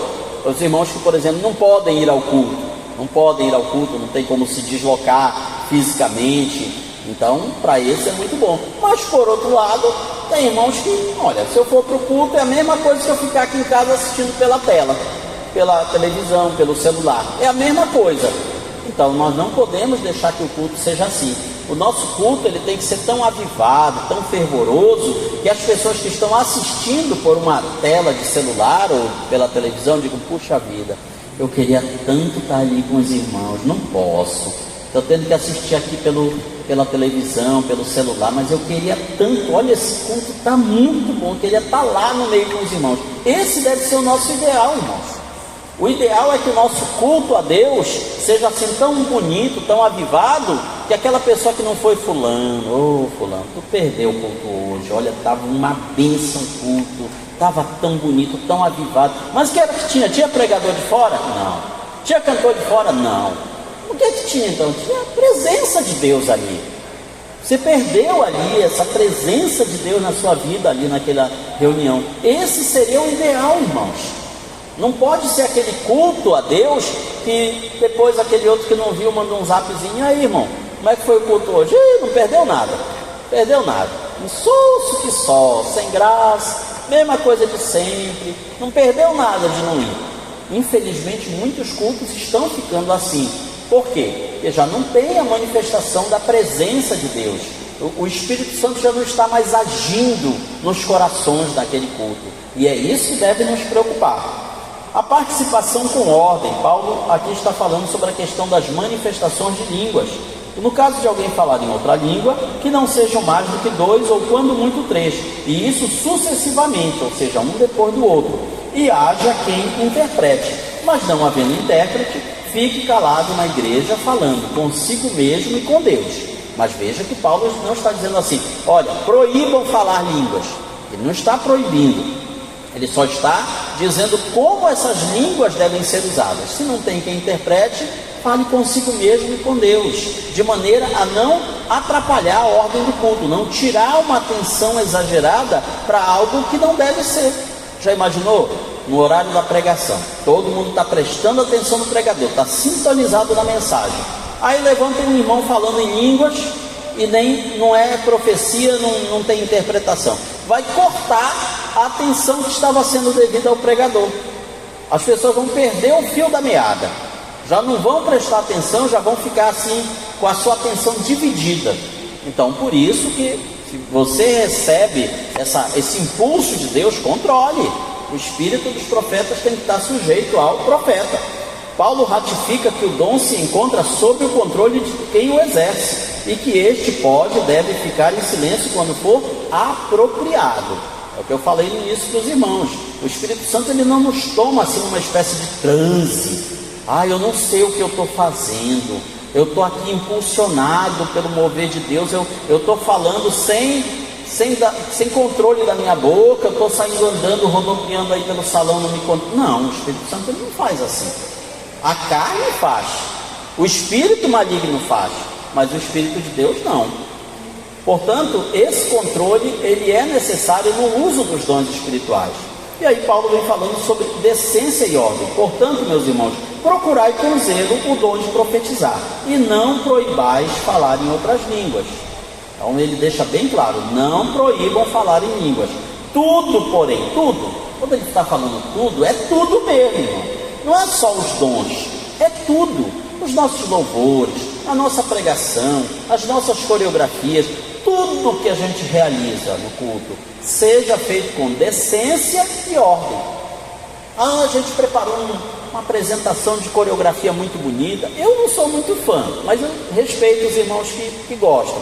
S1: Os irmãos que, por exemplo, não podem ir ao culto, não tem como se deslocar fisicamente, então, para esse é muito bom. Mas, por outro lado, tem irmãos que, olha, se eu for para o culto, é a mesma coisa que eu ficar aqui em casa assistindo pela tela, pela televisão, pelo celular, é a mesma coisa. Então nós não podemos deixar que o culto seja assim. O nosso culto ele tem que ser tão avivado, tão fervoroso, que as pessoas que estão assistindo por uma tela de celular ou pela televisão digam: puxa vida, eu queria tanto estar ali com os irmãos, não posso, estou tendo que assistir aqui pela televisão, pelo celular, mas eu queria tanto, olha, esse culto está muito bom, eu queria estar lá no meio com os irmãos. Esse deve ser o nosso ideal, irmãos. O ideal é que o nosso culto a Deus seja assim tão bonito, tão avivado, que aquela pessoa que não foi fulano, fulano, tu perdeu o culto hoje, olha, estava uma bênção o culto, estava tão bonito, tão avivado, mas o que era que tinha? Tinha pregador de fora? Não. Tinha cantor de fora? Não. O que é que tinha então? Tinha a presença de Deus ali. Você perdeu ali essa presença de Deus na sua vida ali naquela reunião. Esse seria o ideal, irmãos. Não pode ser aquele culto a Deus que depois aquele outro que não viu manda um zapzinho: aí, irmão, como é que foi o culto hoje? Não perdeu nada, insulso que só, sem graça, mesma coisa de sempre, não perdeu nada de não ir. Infelizmente muitos cultos estão ficando assim. Por quê? Porque já não tem a manifestação da presença de Deus. O Espírito Santo já não está mais agindo nos corações daquele culto, e é isso que deve nos preocupar. A participação com ordem. Paulo aqui está falando sobre a questão das manifestações de línguas. No caso de alguém falar em outra língua, que não sejam mais do que 2 ou quando muito 3, e isso sucessivamente, ou seja, um depois do outro, e haja quem interprete. Mas não havendo intérprete, fique calado na igreja, falando consigo mesmo e com Deus. Mas veja que Paulo não está dizendo assim: olha, proíbam falar línguas. Ele não está proibindo. Ele só está dizendo como essas línguas devem ser usadas. Se não tem quem interprete, fale consigo mesmo e com Deus, de maneira a não atrapalhar a ordem do culto, não tirar uma atenção exagerada para algo que não deve ser. Já imaginou? No horário da pregação, todo mundo está prestando atenção no pregador, está sintonizado na mensagem. Aí levanta um irmão falando em línguas e não é profecia, não tem interpretação. Vai cortar a atenção que estava sendo devida ao pregador. As pessoas vão perder o fio da meada, já não vão prestar atenção, já vão ficar assim com a sua atenção dividida. Então, por isso que se você recebe esse impulso de Deus, controle. O espírito dos profetas tem que estar sujeito ao profeta. Paulo ratifica que o dom se encontra sob o controle de quem o exerce, e que este pode e deve ficar em silêncio quando for apropriado. É o que eu falei no início dos irmãos. O Espírito Santo ele não nos toma assim uma espécie de transe. eu não sei o que eu estou fazendo, eu estou aqui impulsionado pelo mover de Deus, eu estou falando sem controle da minha boca, eu estou saindo andando, rodopiando aí pelo salão, não me controlo. Não, o Espírito Santo ele não faz assim. A carne faz, o espírito maligno faz, mas o Espírito de Deus não. Portanto, esse controle ele é necessário no uso dos dons espirituais. E aí Paulo vem falando sobre decência e ordem. Portanto, meus irmãos, procurai com zelo o dom de profetizar, e não proibais falar em outras línguas. Então ele deixa bem claro, não proíbam falar em línguas. Tudo, porém, tudo, quando ele está falando tudo, é tudo mesmo, irmão. Não é só os dons, é tudo. Os nossos louvores, a nossa pregação, as nossas coreografias, tudo que a gente realiza no culto, seja feito com decência e ordem. A gente preparou uma apresentação de coreografia muito bonita. Eu não sou muito fã, mas eu respeito os irmãos que gostam.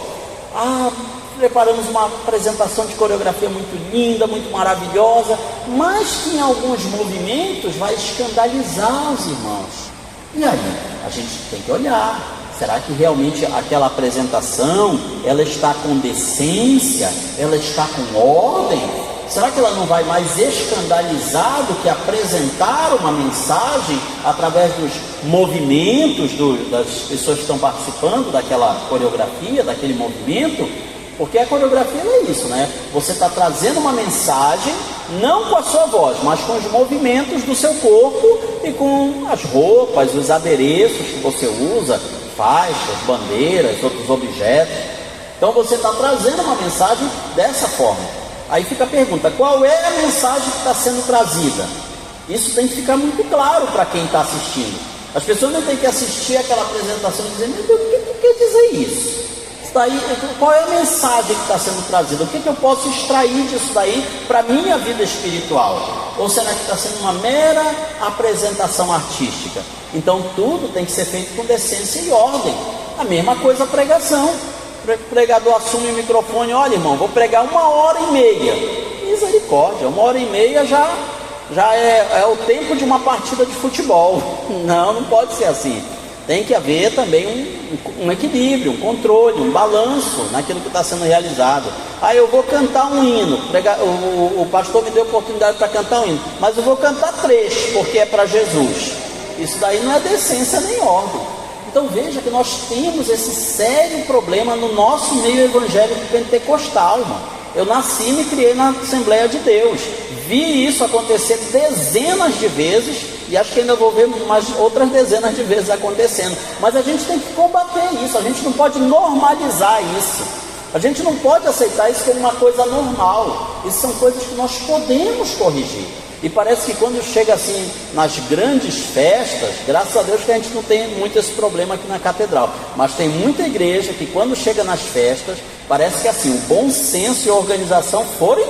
S1: Preparamos uma apresentação de coreografia muito linda, muito maravilhosa, mas que em alguns movimentos vai escandalizar os irmãos. E aí, a gente tem que olhar. Será que realmente aquela apresentação, ela está com decência? Ela está com ordem? Será que ela não vai mais escandalizar do que apresentar uma mensagem através dos movimentos das pessoas que estão participando daquela coreografia, daquele movimento? Porque a coreografia é isso, né? Você está trazendo uma mensagem, não com a sua voz, mas com os movimentos do seu corpo e com as roupas, os adereços que você usa, faixas, bandeiras, outros objetos. Então você está trazendo uma mensagem dessa forma. Aí fica a pergunta, qual é a mensagem que está sendo trazida? Isso tem que ficar muito claro para quem está assistindo. As pessoas não têm que assistir aquela apresentação e dizer, meu Deus, o que tu quer dizer isso? Daí, qual é a mensagem que está sendo trazida? O que eu posso extrair disso daí para a minha vida espiritual? Ou será que está sendo uma mera apresentação artística? Então tudo tem que ser feito com decência e ordem. A mesma coisa a pregação. O pregador assume o microfone, olha irmão, vou pregar 1h30. Misericórdia, 1h30 já é o tempo de uma partida de futebol. Não pode ser assim. Tem que haver também um equilíbrio, um controle, um balanço naquilo que está sendo realizado. Eu vou cantar um hino, o pastor me deu oportunidade para cantar um hino, mas eu vou cantar 3, porque é para Jesus. Isso daí não é decência nem ordem. Então veja que nós temos esse sério problema no nosso meio evangélico pentecostal, irmão. Eu nasci e me criei na Assembleia de Deus, vi isso acontecer dezenas de vezes, e acho que ainda vou ver mais outras dezenas de vezes acontecendo. Mas a gente tem que combater isso, a gente não pode normalizar isso, a gente não pode aceitar isso como uma coisa normal. Isso são coisas que nós podemos corrigir. E parece que quando chega assim nas grandes festas, graças a Deus que a gente não tem muito esse problema aqui na catedral, mas tem muita igreja que quando chega nas festas, parece que assim, o bom senso e a organização foram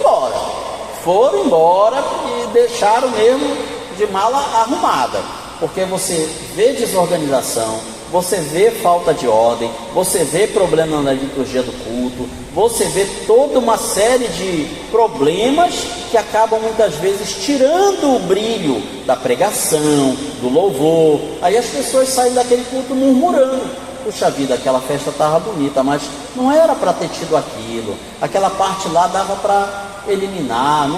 S1: embora e deixaram mesmo de mala arrumada, porque você vê desorganização, você vê falta de ordem, você vê problema na liturgia do culto, você vê toda uma série de problemas que acabam muitas vezes tirando o brilho da pregação, do louvor. Aí as pessoas saem daquele culto murmurando, puxa vida, aquela festa estava bonita, mas não era para ter tido aquilo, aquela parte lá dava para eliminar,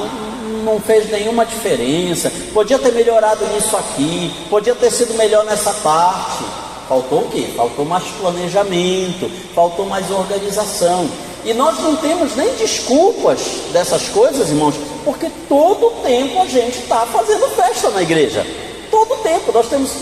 S1: não fez nenhuma diferença, podia ter melhorado nisso aqui, podia ter sido melhor nessa parte. Faltou o quê? Faltou mais planejamento, faltou mais organização. E nós não temos nem desculpas dessas coisas, irmãos, porque todo o tempo a gente está fazendo festa na igreja. Todo o tempo,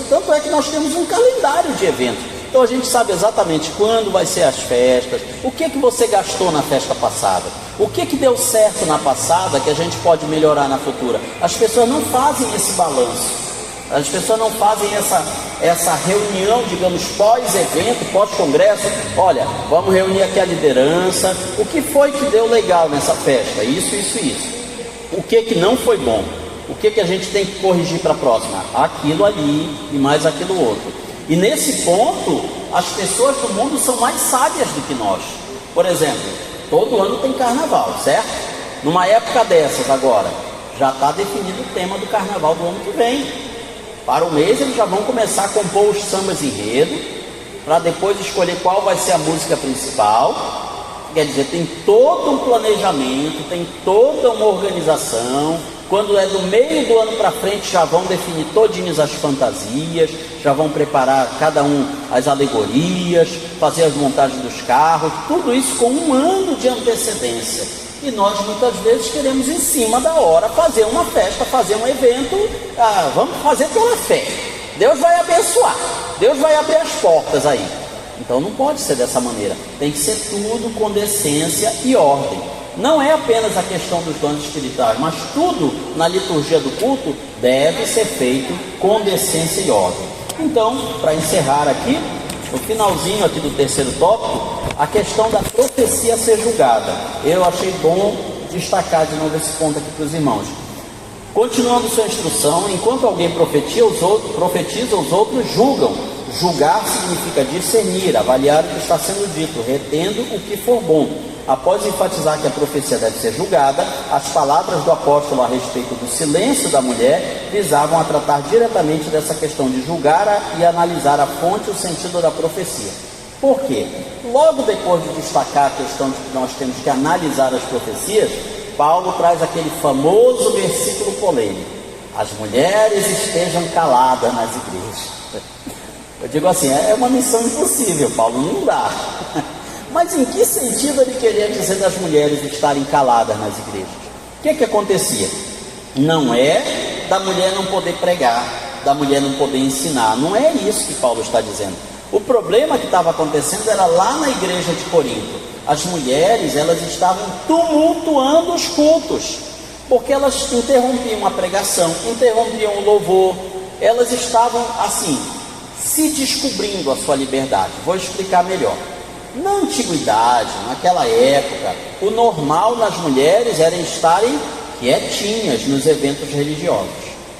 S1: tanto é que nós temos um calendário de eventos. Então a gente sabe exatamente quando vai ser as festas, o que você gastou na festa passada, o que deu certo na passada que a gente pode melhorar na futura. As pessoas não fazem esse balanço. As pessoas não fazem essa reunião, digamos, pós-evento, pós-congresso. Olha, vamos reunir aqui a liderança. O que foi que deu legal nessa festa? Isso. O que não foi bom? O que a gente tem que corrigir para a próxima? Aquilo ali e mais aquilo outro. E nesse ponto, as pessoas do mundo são mais sábias do que nós. Por exemplo, todo ano tem carnaval, certo? Numa época dessas agora, já está definido o tema do carnaval do ano que vem. Para o mês eles já vão começar a compor os sambas enredo, para depois escolher qual vai ser a música principal. Quer dizer, tem todo um planejamento, tem toda uma organização. Quando é do meio do ano para frente, já vão definir todinhas as fantasias, já vão preparar cada um as alegorias, fazer as montagens dos carros, tudo isso com um ano de antecedência. E nós muitas vezes queremos em cima da hora fazer uma festa, fazer um evento, vamos fazer pela fé. Deus vai abençoar, Deus vai abrir as portas aí. Então não pode ser dessa maneira, tem que ser tudo com decência e ordem. Não é apenas a questão dos dons espirituais, mas tudo na liturgia do culto deve ser feito com decência e ordem. Então, para encerrar aqui, no finalzinho aqui do terceiro tópico, a questão da profecia ser julgada. Eu achei bom destacar de novo esse ponto aqui para os irmãos. Continuando sua instrução, enquanto alguém profetiza, os outros julgam. Julgar significa discernir, avaliar o que está sendo dito, retendo o que for bom. Após enfatizar que a profecia deve ser julgada, as palavras do apóstolo a respeito do silêncio da mulher visavam a tratar diretamente dessa questão de julgar e analisar a fonte e o sentido da profecia. Por quê? Logo depois de destacar a questão de que nós temos que analisar as profecias, Paulo traz aquele famoso versículo polêmico: as mulheres estejam caladas nas igrejas. Eu digo assim, é uma missão impossível, Paulo, não dá. Mas em que sentido ele queria dizer das mulheres estarem caladas nas igrejas? O que acontecia? Não é da mulher não poder pregar, da mulher não poder ensinar, não é isso que Paulo está dizendo. O problema que estava acontecendo era lá na igreja de Corinto. As mulheres, elas estavam tumultuando os cultos, porque elas interrompiam a pregação, interrompiam o louvor, elas estavam assim, se descobrindo a sua liberdade. Vou explicar melhor. Na antiguidade, naquela época, o normal nas mulheres era estarem quietinhas nos eventos religiosos,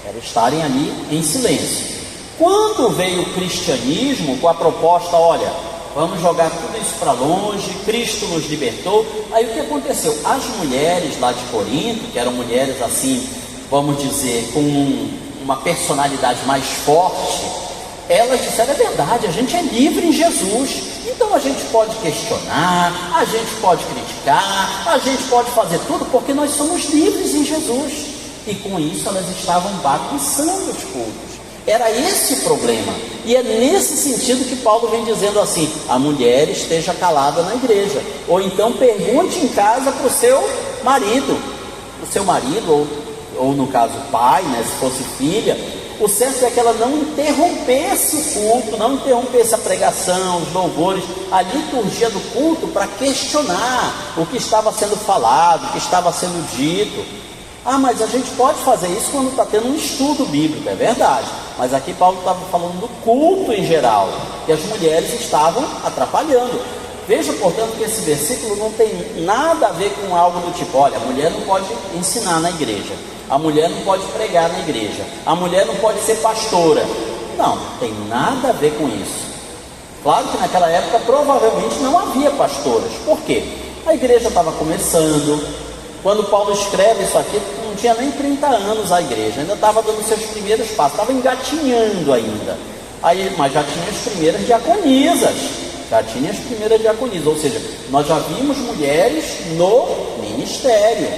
S1: era estarem ali em silêncio. Quando veio o cristianismo com a proposta, olha, vamos jogar tudo isso para longe, Cristo nos libertou, aí o que aconteceu? As mulheres lá de Corinto, que eram mulheres assim, vamos dizer, com uma personalidade mais forte, elas disseram, é verdade, a gente é livre em Jesus, então a gente pode questionar, a gente pode criticar, a gente pode fazer tudo, porque nós somos livres em Jesus. E com isso elas estavam bagunçando os cultos. Era esse o problema. E é nesse sentido que Paulo vem dizendo assim, a mulher esteja calada na igreja. Ou então pergunte em casa para o seu marido, ou no caso pai, né, se fosse filha. O certo é que ela não interrompesse o culto, não interrompesse a pregação, os louvores, a liturgia do culto para questionar o que estava sendo falado, o que estava sendo dito. Mas a gente pode fazer isso quando está tendo um estudo bíblico, é verdade. Mas aqui Paulo estava falando do culto em geral, que as mulheres estavam atrapalhando. Veja, portanto, que esse versículo não tem nada a ver com algo do tipo, olha, a mulher não pode ensinar na igreja, a mulher não pode pregar na igreja, a mulher não pode ser pastora. Não tem nada a ver com isso. Claro que naquela época provavelmente não havia pastoras. Por quê? A igreja estava começando. Quando Paulo escreve isso aqui, não tinha nem 30 anos a igreja, ainda estava dando seus primeiros passos, estava engatinhando ainda. Mas já tinha as primeiras diaconisas, ou seja, nós já vimos mulheres no ministério.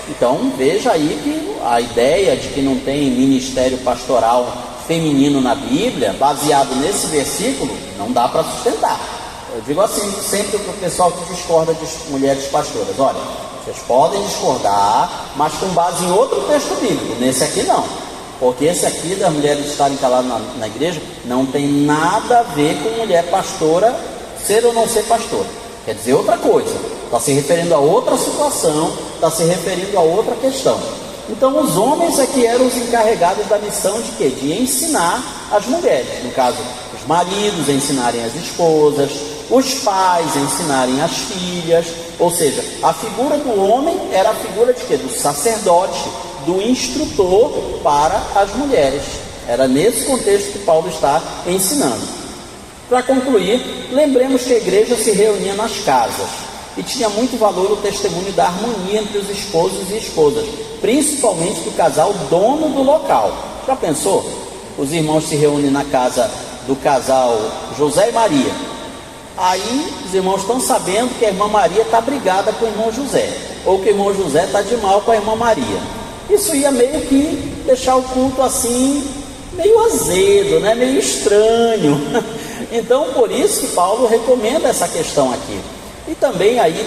S1: Então veja aí que a ideia de que não tem ministério pastoral feminino na Bíblia, baseado nesse versículo, não dá para sustentar. Eu digo assim sempre para o pessoal que discorda de mulheres pastoras, olha, vocês podem discordar, mas com base em outro texto bíblico, nesse aqui não, porque esse aqui das mulheres estarem caladas na igreja não tem nada a ver com mulher pastora ser ou não ser pastora, quer dizer outra coisa, está se referindo a outra situação, está se referindo a outra questão. Então os homens é que eram os encarregados da missão de quê? De ensinar as mulheres, no caso os maridos ensinarem as esposas, os pais ensinarem as filhas, ou seja, a figura do homem era a figura de quê? Do sacerdote, do instrutor para as mulheres. Era nesse contexto que Paulo está ensinando. Para concluir, lembremos que a igreja se reunia nas casas e tinha muito valor o testemunho da harmonia entre os esposos e esposas, principalmente do casal dono do local. Já pensou? os irmãos se reúnem na casa do casal José e Maria. Aí os irmãos estão sabendo que a irmã Maria está brigada com o irmão José, ou que o irmão José está de mal com a irmã Maria. Isso ia meio que deixar o culto assim, meio azedo, né? Meio estranho. Então, por isso que Paulo recomenda essa questão aqui. E também aí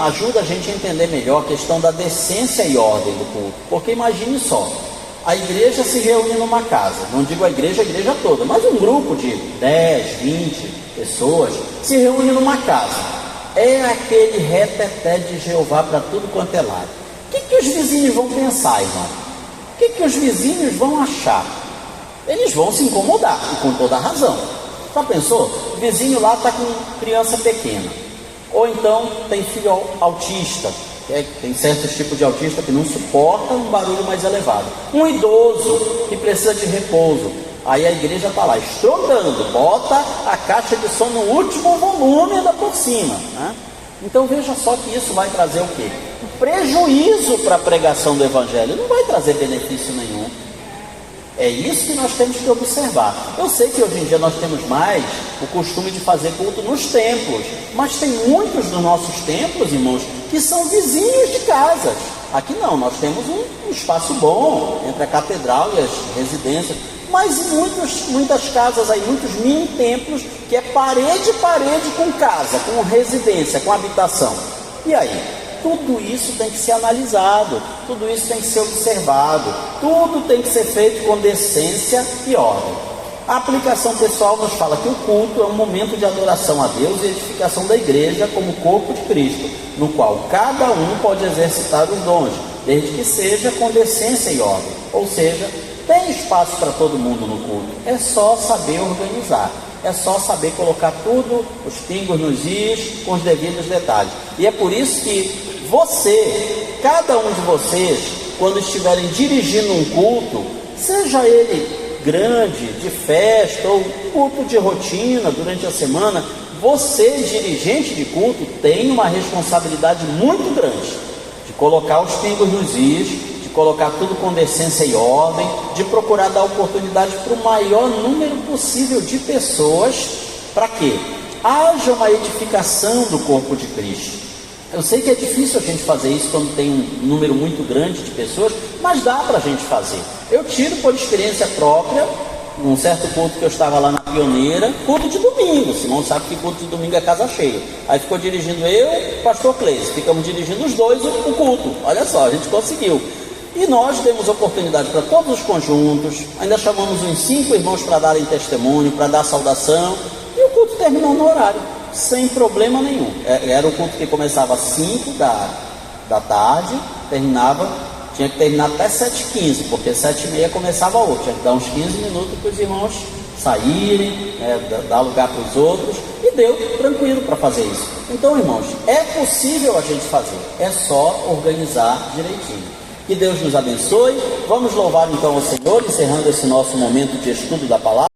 S1: ajuda a gente a entender melhor a questão da decência e ordem do culto. Porque imagine só, a igreja se reúne numa casa, não digo a igreja toda, mas um grupo de 10, 20 pessoas se reúne numa casa. É aquele reteté de Jeová para tudo quanto é lado. O que os vizinhos vão pensar, irmão? O que os vizinhos vão achar? Eles vão se incomodar, e com toda a razão. Já pensou? O vizinho lá está com criança pequena, ou então tem filho autista, tem certos tipos de autista que não suportam um barulho mais elevado, um idoso que precisa de repouso. Aí a igreja está lá estrondando, bota a caixa de som no último volume ainda por cima, né? Então veja só que isso vai trazer o quê? Um prejuízo para a pregação do evangelho, não vai trazer benefício nenhum. É isso que nós temos que observar. Eu sei que hoje em dia nós temos mais o costume de fazer culto nos templos, mas tem muitos dos nossos templos, irmãos, que são vizinhos de casas. Aqui não, nós temos um espaço bom entre a catedral e as residências, mas muitas casas aí, muitos mini templos, que é parede com casa, com residência, com habitação. E aí? Tudo isso tem que ser analisado, tudo isso tem que ser observado, tudo tem que ser feito com decência e ordem. A aplicação pessoal nos fala que o culto é um momento de adoração a Deus e edificação da igreja como corpo de Cristo, no qual cada um pode exercitar os dons, desde que seja com decência e ordem. Ou seja, tem espaço para todo mundo no culto, é só saber organizar. É só saber colocar tudo, os pingos nos is, com os devidos detalhes. E é por isso que cada um de vocês, quando estiverem dirigindo um culto, seja ele grande, de festa, ou culto de rotina durante a semana, você, dirigente de culto, tem uma responsabilidade muito grande de colocar os pingos nos is, colocar tudo com decência e ordem, de procurar dar oportunidade para o maior número possível de pessoas, para quê? Haja uma edificação do corpo de Cristo. Eu sei que é difícil a gente fazer isso quando tem um número muito grande de pessoas, mas dá para a gente fazer. Eu tiro por experiência própria, num certo culto que eu estava lá na Pioneira, culto de domingo, Simão sabe que culto de domingo é casa cheia. Aí ficou dirigindo eu e o pastor Cleis, ficamos dirigindo os dois o culto. Olha só, a gente conseguiu. E nós demos oportunidade para todos os conjuntos, ainda chamamos uns 5 irmãos para darem testemunho, para dar saudação, e o culto terminou no horário, sem problema nenhum. Era o culto que começava às 5 da tarde, tinha que terminar até 7h15, porque 7h30 começava outro, tinha que dar uns 15 minutos para os irmãos saírem, dar lugar para os outros, e deu tranquilo para fazer isso. Então, irmãos, é possível a gente fazer, é só organizar direitinho. Que Deus nos abençoe. Vamos louvar então ao Senhor, encerrando esse nosso momento de estudo da palavra.